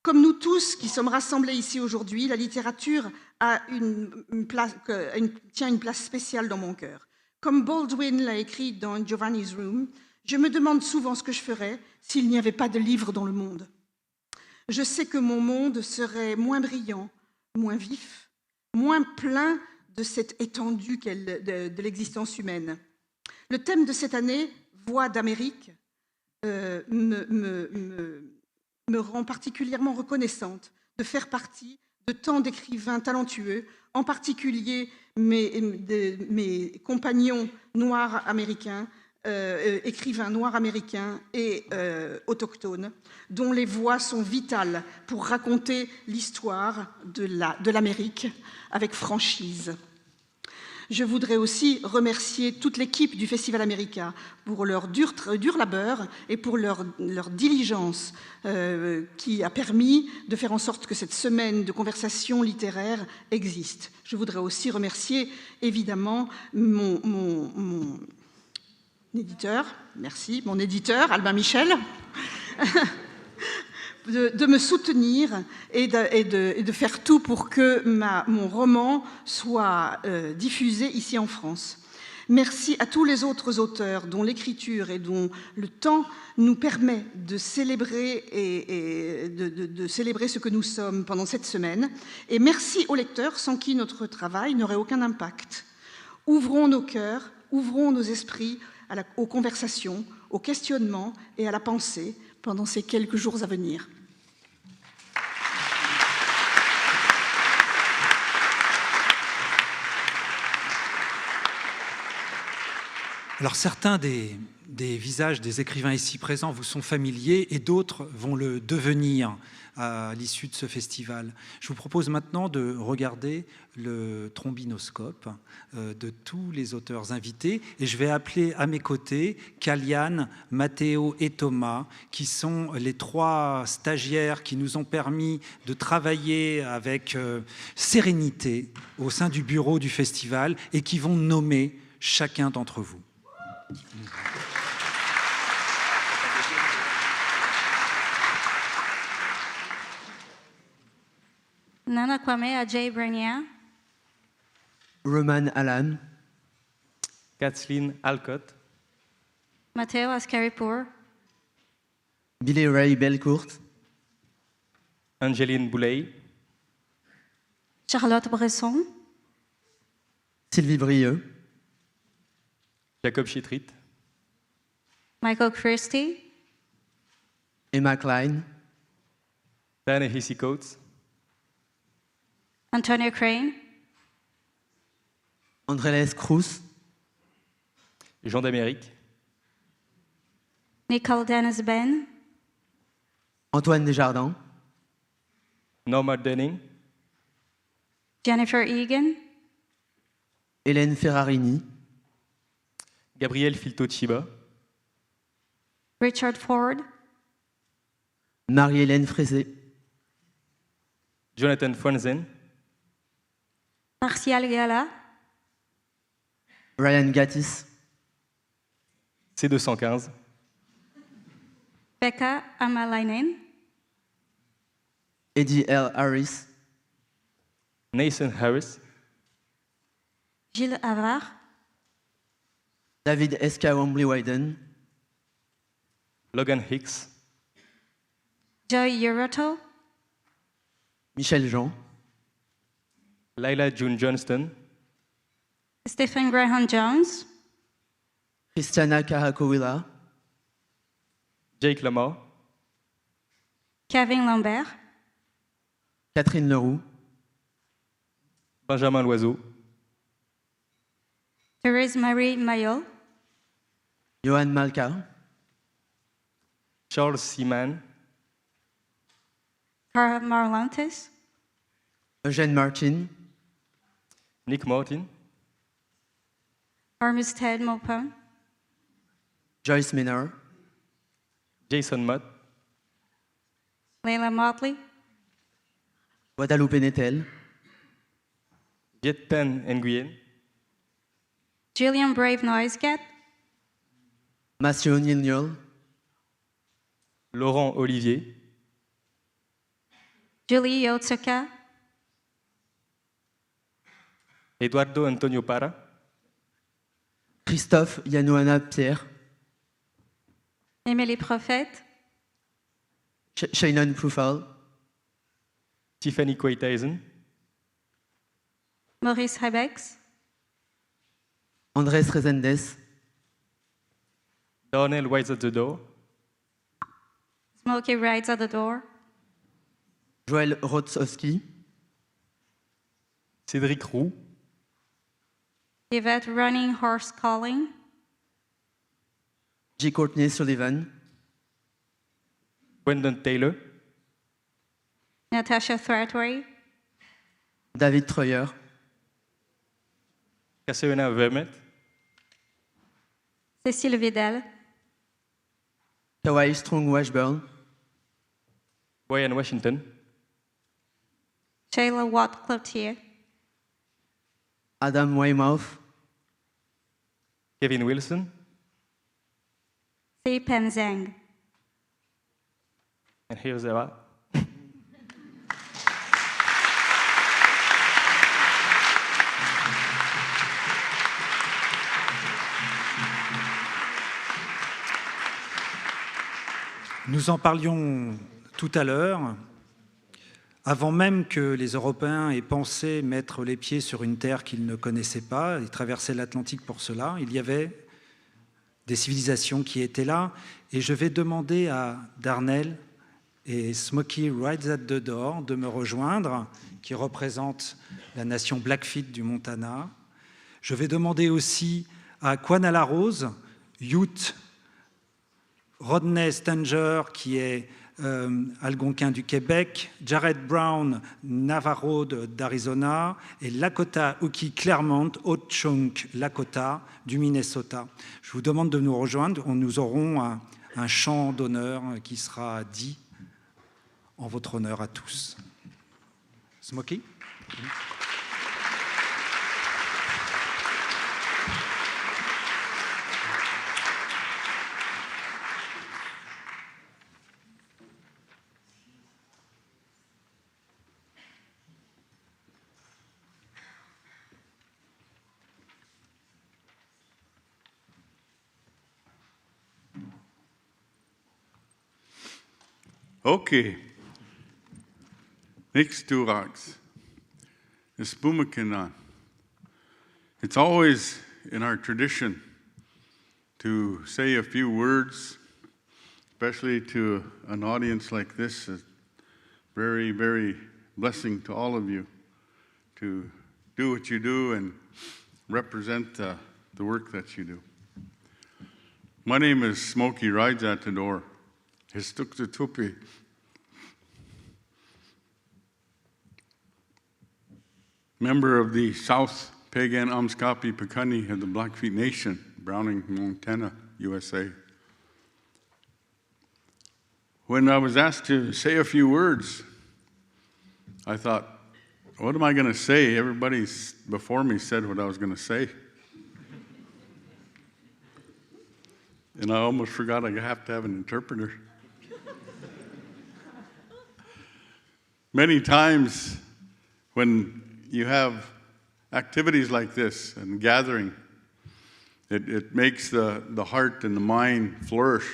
Speaker 3: Comme nous tous qui sommes rassemblés ici aujourd'hui, la littérature tient une place spéciale dans mon cœur. Comme Baldwin l'a écrit dans Giovanni's Room, je me demande souvent ce que je ferais s'il n'y avait pas de livres dans le monde. Je sais que mon monde serait moins brillant, moins vif, moins plein de cette étendue de l'existence humaine. Le thème de cette année, Voix d'Amérique, me rend particulièrement reconnaissante de faire partie de tant d'écrivains talentueux, en particulier mes compagnons noirs américains, écrivains noirs américains et autochtones, dont les voix sont vitales pour raconter l'histoire de l'Amérique avec franchise. Je voudrais aussi remercier toute l'équipe du Festival America pour leur dur labeur et pour leur diligence qui a permis de faire en sorte que cette semaine de conversation littéraire existe. Je voudrais aussi remercier évidemment mon éditeur, merci, mon éditeur, Albin Michel, de me soutenir et de faire tout pour que mon roman soit diffusé ici en France. Merci à tous les autres auteurs dont l'écriture et dont le temps nous permet de célébrer de célébrer ce que nous sommes pendant cette semaine. Et merci aux lecteurs sans qui notre travail n'aurait aucun impact. Ouvrons nos cœurs, ouvrons nos esprits aux conversations, aux questionnements et à la pensée pendant ces quelques jours à venir.
Speaker 1: Alors certains des visages des écrivains ici présents vous sont familiers et d'autres vont le devenir à l'issue de ce festival. Je vous propose maintenant de regarder le trombinoscope de tous les auteurs invités et je vais appeler à mes côtés Kaliane, Matteo et Thomas, qui sont les 3 stagiaires qui nous ont permis de travailler avec sérénité au sein du bureau du festival et qui vont nommer chacun d'entre vous.
Speaker 6: Nana Kwame Ajay Brania,
Speaker 7: Roman Alan,
Speaker 8: Kathleen Alcott,
Speaker 6: Matteo Ascaripour,
Speaker 7: Billy Ray Belcourt,
Speaker 8: Angeline Boulay,
Speaker 6: Charlotte Bresson,
Speaker 7: Sylvie Brieux,
Speaker 8: Jacob Chitrit,
Speaker 6: Michael Christie,
Speaker 7: Emma Klein,
Speaker 8: Ta-Nehisi Coates,
Speaker 6: Antonio Crane,
Speaker 7: Andrés Cruz,
Speaker 8: Jean d'Amérique,
Speaker 6: Nicole Dennis Ben,
Speaker 7: Antoine Desjardins,
Speaker 8: Norma Denning,
Speaker 6: Jennifer Egan,
Speaker 7: Hélène Ferrarini,
Speaker 8: Gabriel Filto-Chiba,
Speaker 6: Richard Ford,
Speaker 7: Marie-Hélène Frézé,
Speaker 8: Jonathan Fuanzen,
Speaker 6: Martial Gala,
Speaker 7: Ryan Gattis,
Speaker 8: C215,
Speaker 6: Becca Amalainen,
Speaker 7: Eddie L. Harris,
Speaker 8: Nathan Harris,
Speaker 6: Gilles Havard,
Speaker 7: David S.K. Wembley-Wyden,
Speaker 8: Logan Hicks,
Speaker 6: Joy Yoroto,
Speaker 7: Michel Jean,
Speaker 8: Lila June Johnston,
Speaker 6: Stephen Graham Jones,
Speaker 7: Christiana Karakowila,
Speaker 8: Jake Lamar,
Speaker 6: Kevin Lambert,
Speaker 7: Catherine Leroux,
Speaker 8: Benjamin Loiseau,
Speaker 6: Thérèse Marie Mayol,
Speaker 7: Johan Malka,
Speaker 8: Charles Seaman,
Speaker 6: Cara Marlantes,
Speaker 7: Eugène Martin,
Speaker 8: Nick Martin,
Speaker 6: Armistead Maupin,
Speaker 7: Joyce Maynard,
Speaker 8: Jason Mott,
Speaker 6: Leila Motley,
Speaker 7: Guadalupe Nettel,
Speaker 8: Viet Thanh Nguyen,
Speaker 6: Gillian Brave Noisgat,
Speaker 7: Matthew O'Neill,
Speaker 8: Laurent Olivier,
Speaker 6: Julie Yotsuka,
Speaker 8: Eduardo Antonio Para,
Speaker 7: Christophe Yanouana Pierre,
Speaker 6: Émilie Prophète,
Speaker 7: Shannon Ploufal,
Speaker 8: Tiffany Quaitaisen,
Speaker 6: Maurice Rebex,
Speaker 7: Andrés Rezendes,
Speaker 8: Darnell White at the Door,
Speaker 6: Smokey Rides at the Door,
Speaker 7: Joël Rotsowski,
Speaker 8: Cédric Roux,
Speaker 6: Yvette Running Horse Calling,
Speaker 7: J. Courtney Sullivan,
Speaker 8: Brendan Taylor,
Speaker 6: Natasha Threatway,
Speaker 7: David Troyer,
Speaker 8: Cassandra Vermette,
Speaker 6: Cécile Vidal,
Speaker 7: Kawai Strong Washburn,
Speaker 8: Brian Washington,
Speaker 6: Shayla Watt Cloutier,
Speaker 7: Adam Weymouth,
Speaker 8: Kevin Wilson,
Speaker 6: C. Penzang.
Speaker 8: and here's Eva.
Speaker 1: Nous en parlions tout à l'heure. Avant même que les Européens aient pensé mettre les pieds sur une terre qu'ils ne connaissaient pas et traverser l'Atlantique pour cela, il y avait des civilisations qui étaient là. Et je vais demander à Darnell et Smokey Rides at the Door de me rejoindre, qui représentent la nation Blackfeet du Montana. Je vais demander aussi à Kwana Rose, Ute, Rodney Stanger, qui est algonquin du Québec, Jared Brown, Navarro d'Arizona, et Lakota Uki Claremont, Ho-Chunk Lakota du Minnesota. Je vous demande de nous rejoindre. Nous aurons un chant d'honneur qui sera dit en votre honneur à tous. Smokey?
Speaker 9: Okay. Next two rocks. Spumakanan. It's always in our tradition to say a few words, especially to an audience like this. It's very, very blessing to all of you to do what you do and represent the work that you do. My name is Smokey Rides at the Door. Histuktutupi. Member of the South Pagan Amskapi Pekani of the Blackfeet Nation, Browning, Montana, USA. When I was asked to say a few words, I thought, what am I going to say? Everybody before me said what I was going to say. And I almost forgot I have to have an interpreter. Many times when you have activities like this and gathering, it makes the heart and the mind flourish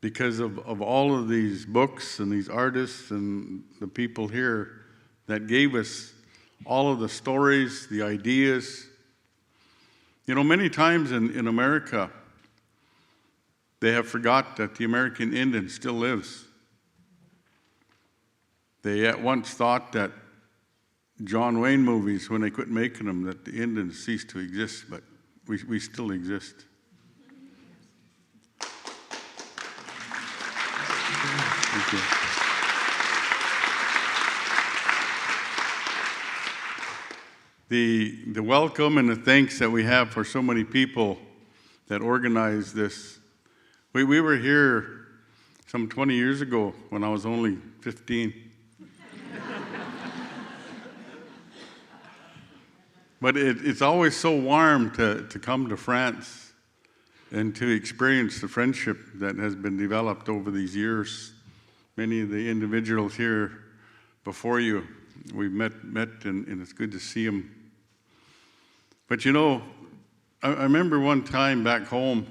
Speaker 9: because of all of these books and these artists and the people here that gave us all of the stories, the ideas. You know, many times in America, they have forgot that the American Indian still lives. They at once thought that John Wayne movies, when they quit making them, that the Indians ceased to exist, but we still exist. Thank you. The welcome and the thanks that we have for so many people that organized this. We were here some 20 years ago when I was only 15. But it's always so warm to come to France and to experience the friendship that has been developed over these years. Many of the individuals here before you, we've met and it's good to see them. But you know, I remember one time back home,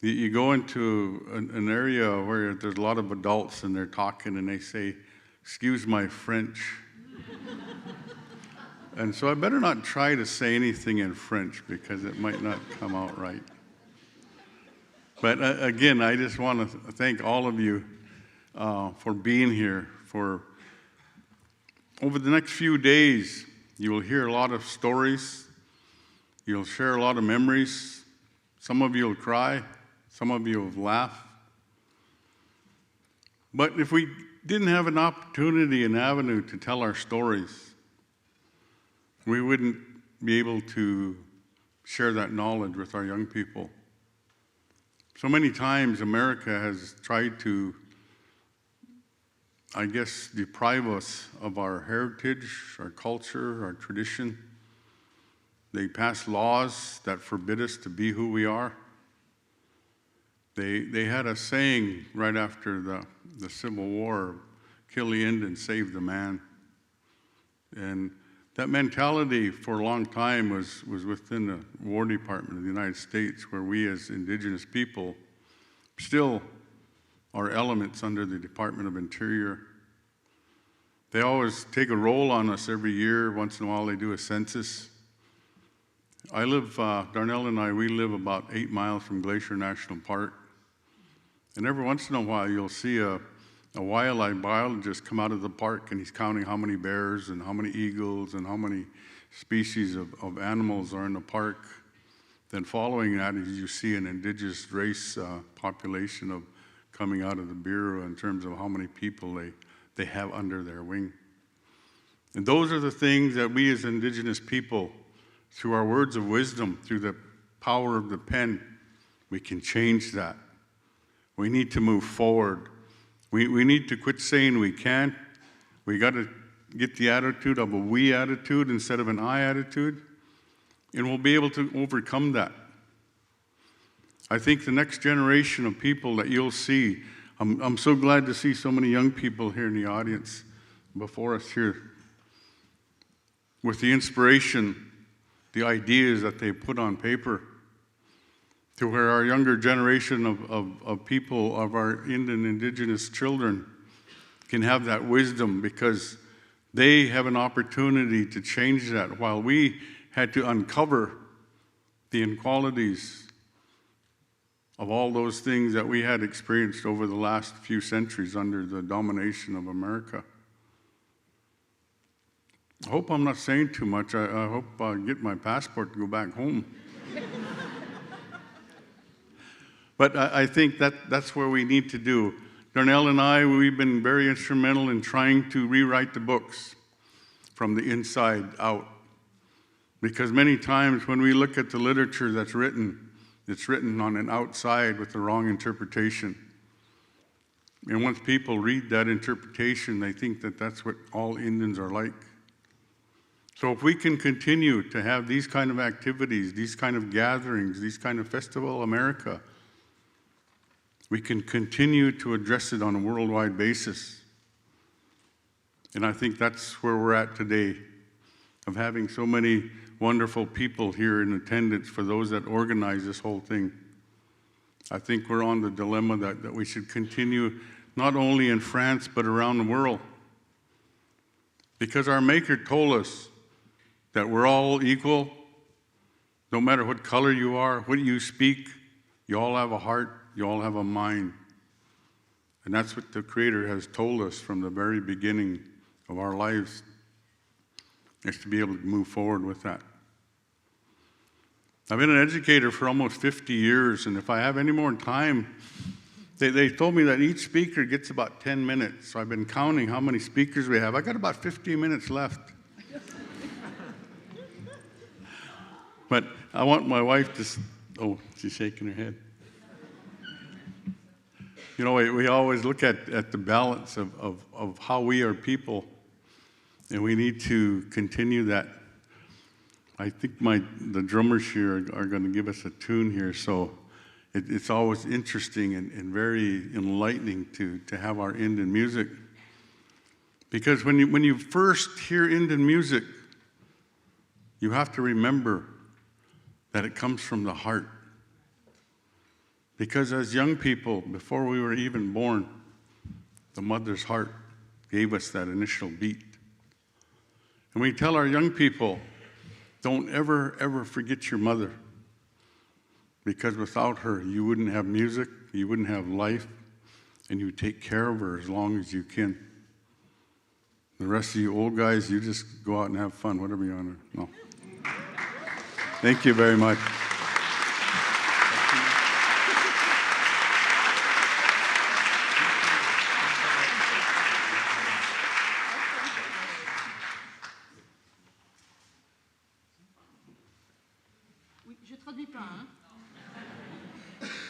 Speaker 9: you go into an area where there's a lot of adults and they're talking and they say, "Excuse my French." And so I better not try to say anything in French because it might not come out right. But again, I just want to thank all of you for being here. For over the next few days, you will hear a lot of stories. You'll share a lot of memories. Some of you will cry. Some of you will laugh. But if we didn't have an opportunity, an avenue to tell our stories, we wouldn't be able to share that knowledge with our young people. So many times America has tried to, I guess, deprive us of our heritage, our culture, our tradition. They pass laws that forbid us to be who we are. They had a saying right after the Civil War, "Kill the Indian, save the man." And that mentality for a long time was within the War Department of the United States, where we as indigenous people still are elements under the Department of Interior. They always take a roll on us every year. Once in a while they do a census. Darnell and I, we live about 8 miles from Glacier National Park. And every once in a while you'll see a wildlife biologist come out of the park and he's counting how many bears and how many eagles and how many species of animals are in the park. Then following that is you see an indigenous race population of coming out of the Bureau in terms of how many people they have under their wing. And those are the things that we as indigenous people, through our words of wisdom, through the power of the pen, we can change that. We need to move forward. We need to quit saying we can't. We got to get the attitude of a we attitude instead of an I attitude, and we'll be able to overcome that. I think the next generation of people that you'll see, I'm so glad to see so many young people here in the audience before us here, with the inspiration, the ideas that they put on paper, to where our younger generation of people, of our indigenous children, can have that wisdom because they have an opportunity to change that, while we had to uncover the inequalities of all those things that we had experienced over the last few centuries under the domination of America. I hope I'm not saying too much. I hope I get my passport to go back home. But I think that's where we need to do. Darnell and I, we've been very instrumental in trying to rewrite the books from the inside out. Because many times when we look at the literature that's written, it's written on an outside with the wrong interpretation. And once people read that interpretation, they think that that's what all Indians are like. So if we can continue to have these kind of activities, these kind of gatherings, these kind of Festival America, we can continue to address it on a worldwide basis. And I think that's where we're at today, of having so many wonderful people here in attendance for those that organize this whole thing. I think we're on the dilemma that we should continue not only in France, but around the world. Because our Maker told us that we're all equal, no matter what color you are, what you speak, you all have a heart, you all have a mind. And that's what the Creator has told us from the very beginning of our lives, is to be able to move forward with that. I've been an educator for almost 50 years, and if I have any more time, they told me that each speaker gets about 10 minutes. So I've been counting how many speakers we have. I got about 15 minutes left. But I want my wife to, oh, she's shaking her head. You know, we always look at the balance of how we are people, and we need to continue that. I think the drummers here are going to give us a tune here, so it's always interesting and very enlightening to have our Indian music. Because when you first hear Indian music, you have to remember that it comes from the heart. Because as young people, before we were even born, the mother's heart gave us that initial beat. And we tell our young people, don't ever, ever forget your mother. Because without her, you wouldn't have music, you wouldn't have life, and you take care of her as long as you can. The rest of you old guys, you just go out and have fun, whatever you want to. No. Thank you very much.
Speaker 3: Oui, je traduis pas, hein.
Speaker 10: Hey!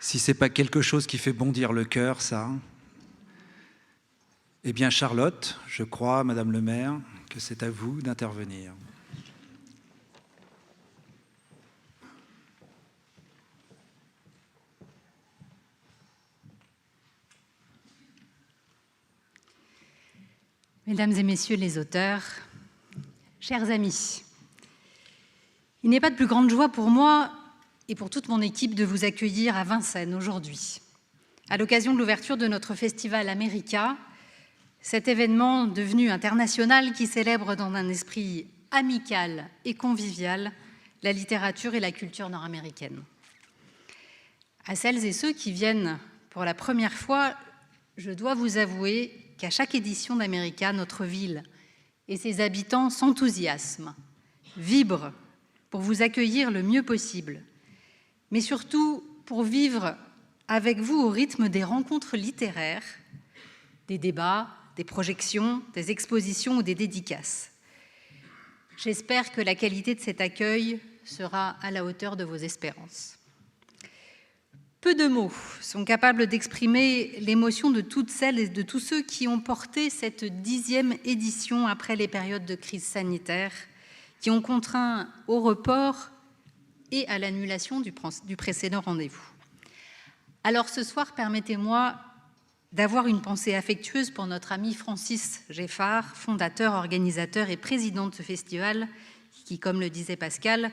Speaker 1: Si ce n'est pas quelque chose qui fait bondir le cœur, ça. Eh bien, Charlotte, je crois, Madame le maire, que c'est à vous d'intervenir.
Speaker 10: Mesdames et messieurs les auteurs, chers amis, il n'est pas de plus grande joie pour moi et pour toute mon équipe de vous accueillir à Vincennes aujourd'hui, à l'occasion de l'ouverture de notre festival America, cet événement devenu international qui célèbre dans un esprit amical et convivial la littérature et la culture nord-américaine. À celles et ceux qui viennent pour la première fois, je dois vous avouer qu'à chaque édition d'America, notre ville et ses habitants s'enthousiasment, vibrent pour vous accueillir le mieux possible, mais surtout pour vivre avec vous au rythme des rencontres littéraires, des débats, des projections, des expositions ou des dédicaces. J'espère que la qualité de cet accueil sera à la hauteur de vos espérances. Peu de mots sont capables d'exprimer l'émotion de toutes celles et de tous ceux qui ont porté cette 10e édition après les périodes de crise sanitaire, qui ont contraint au report et à l'annulation du précédent rendez-vous. Alors ce soir, permettez-moi d'avoir une pensée affectueuse pour notre ami Francis Geffard, fondateur, organisateur et président de ce festival, qui, comme le disait Pascal,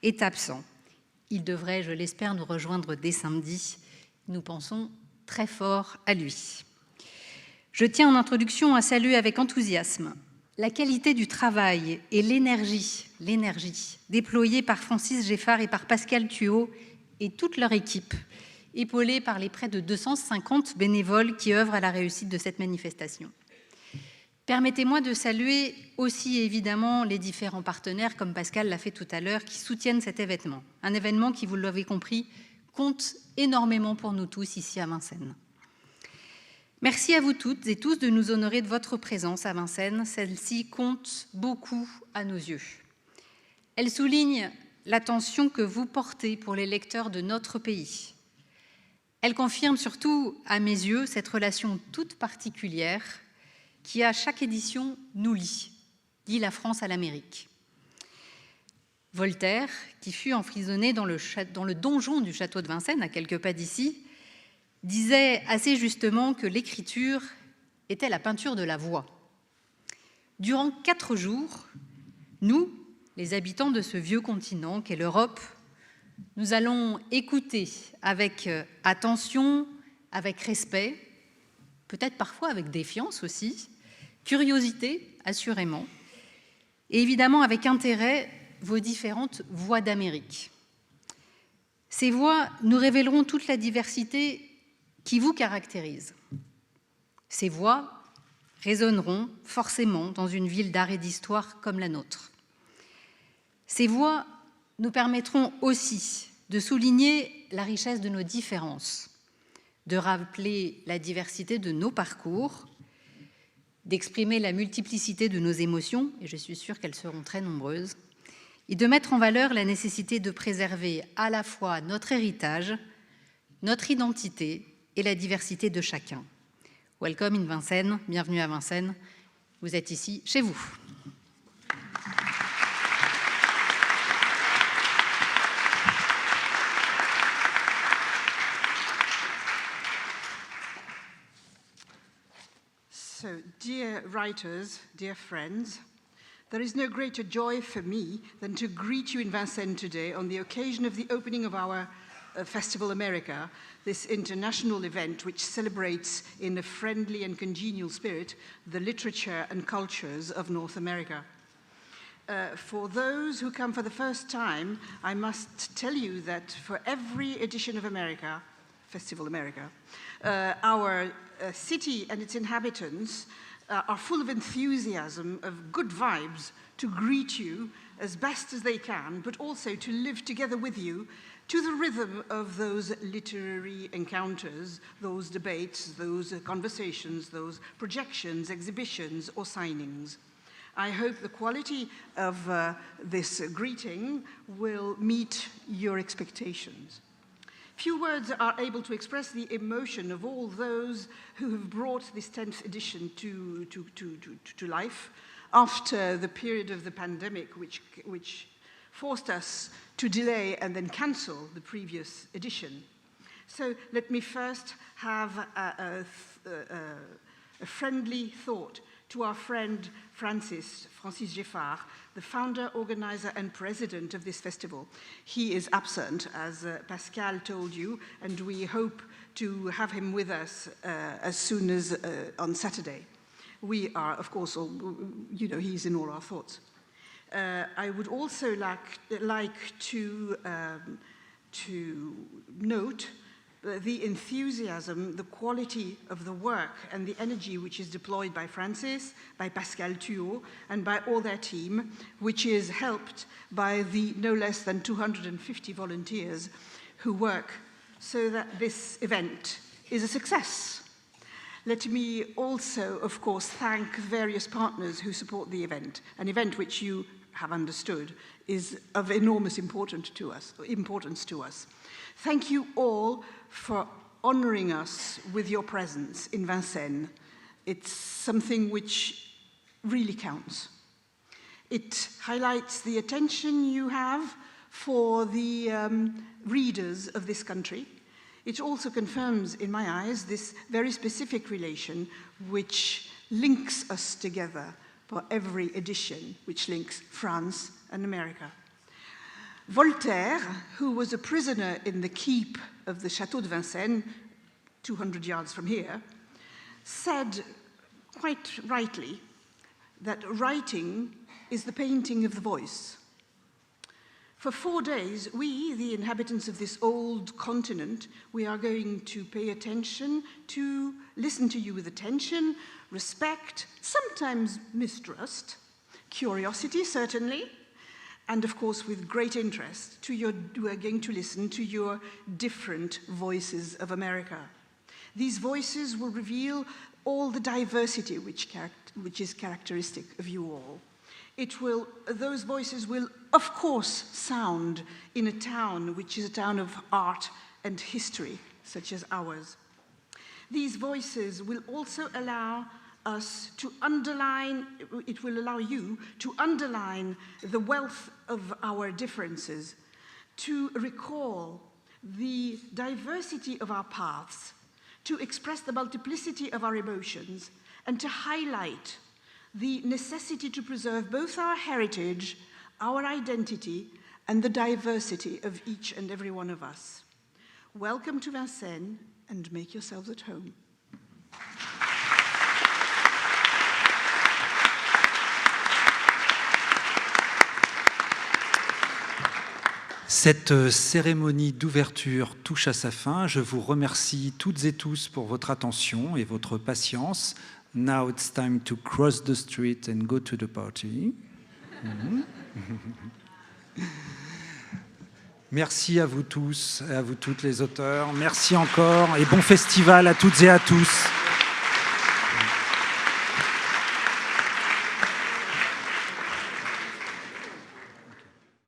Speaker 10: est absent. Il devrait, je l'espère, nous rejoindre dès samedi. Nous pensons très fort à lui. Je tiens en introduction à saluer avec enthousiasme la qualité du travail et l'énergie déployée par Francis Geffard et par Pascal Thuot et toute leur équipe, épaulée par les près de 250 bénévoles qui œuvrent à la réussite de cette manifestation. Permettez-moi de saluer aussi évidemment les différents partenaires, comme Pascal l'a fait tout à l'heure, qui soutiennent cet événement. Un événement qui, vous l'avez compris, compte énormément pour nous tous ici à Vincennes. Merci à vous toutes et tous de nous honorer de votre présence à Vincennes. Celle-ci compte beaucoup à nos yeux. Elle souligne l'attention que vous portez pour les lecteurs de notre pays. Elle confirme surtout, à mes yeux, cette relation toute particulière qui, à chaque édition, nous lie la France à l'Amérique. Voltaire, qui fut emprisonné dans le donjon du château de Vincennes, à quelques pas d'ici, disait assez justement que l'écriture était la peinture de la voix. Durant 4 jours, nous, les habitants de ce vieux continent qu'est l'Europe, nous allons écouter avec attention, avec respect, peut-être parfois avec défiance aussi, curiosité, assurément, et évidemment avec intérêt, vos différentes voix d'Amérique. Ces voix nous révéleront toute la diversité qui vous caractérise. Ces voix résonneront forcément dans une ville d'art et d'histoire comme la nôtre. Ces voix nous permettront aussi de souligner la richesse de nos différences, de rappeler la diversité de nos parcours, d'exprimer la multiplicité de nos émotions, et je suis sûre qu'elles seront très nombreuses, et de mettre en valeur la nécessité de préserver à la fois notre héritage, notre identité et la diversité de chacun. Welcome in Vincennes, bienvenue à Vincennes, vous êtes ici chez vous.
Speaker 3: So, dear writers, dear friends, there is no greater joy for me than to greet you in Vincennes today on the occasion of the opening of our Festival America, this international event which celebrates in a friendly and congenial spirit the literature and cultures of North America. For those who come for the first time, I must tell you that for every edition of America, Festival America, our city and its inhabitants are full of enthusiasm, of good vibes to greet you as best as they can, but also to live together with you to the rhythm of those literary encounters, those debates, those conversations, those projections, exhibitions, or signings. I hope the quality of this greeting will meet your expectations. Few words are able to express the emotion of all those who have brought this 10th edition to life after the period of the pandemic, which forced us to delay and then cancel the previous edition. So let me first have a friendly thought to our friend Francis Geffard, the founder, organizer, and president of this festival. He is absent, as Pascal told you, and we hope to have him with us as soon as on Saturday. We are, of course, he's in all our thoughts. I would also like to note the enthusiasm, the quality of the work and the energy which is deployed by Francis, by Pascal Thuot, and by all their team, which is helped by the no less than 250 volunteers who work so that this event is a success. Let me also, of course, thank various partners who support the event, an event which you have understood is of enormous importance to us. Thank you all for honoring us with your presence in Vincennes. It's something which really counts. It highlights the attention you have for the readers of this country. It also confirms, in my eyes, this very specific relation which links us together for every edition, which links France and America. Voltaire, who was a prisoner in the keep of the Château de Vincennes, 200 yards from here, said quite rightly that writing is the painting of the voice. For 4 days, we, the inhabitants of this old continent, we are going to pay attention, to listen to you with attention, respect, sometimes mistrust, curiosity, certainly, and of course with great interest we are going to listen to your different voices of America. These voices will reveal all the diversity which is characteristic of you all. Those voices will, of course, sound in a town which is a town of art and history, such as ours. These voices will also allow us to underline, it will allow you to underline the wealth of our differences, to recall the diversity of our paths, to express the multiplicity of our emotions, and to highlight the necessity to preserve both our heritage, our identity, and the diversity of each and every one of us. Welcome to Vincennes, and make yourselves at home.
Speaker 1: Cette cérémonie d'ouverture touche à sa fin. Je vous remercie toutes et tous pour votre attention et votre patience. Now it's time to cross the street and go to the party. Merci à vous tous et à vous toutes les auteurs. Merci encore et bon festival à toutes et à tous.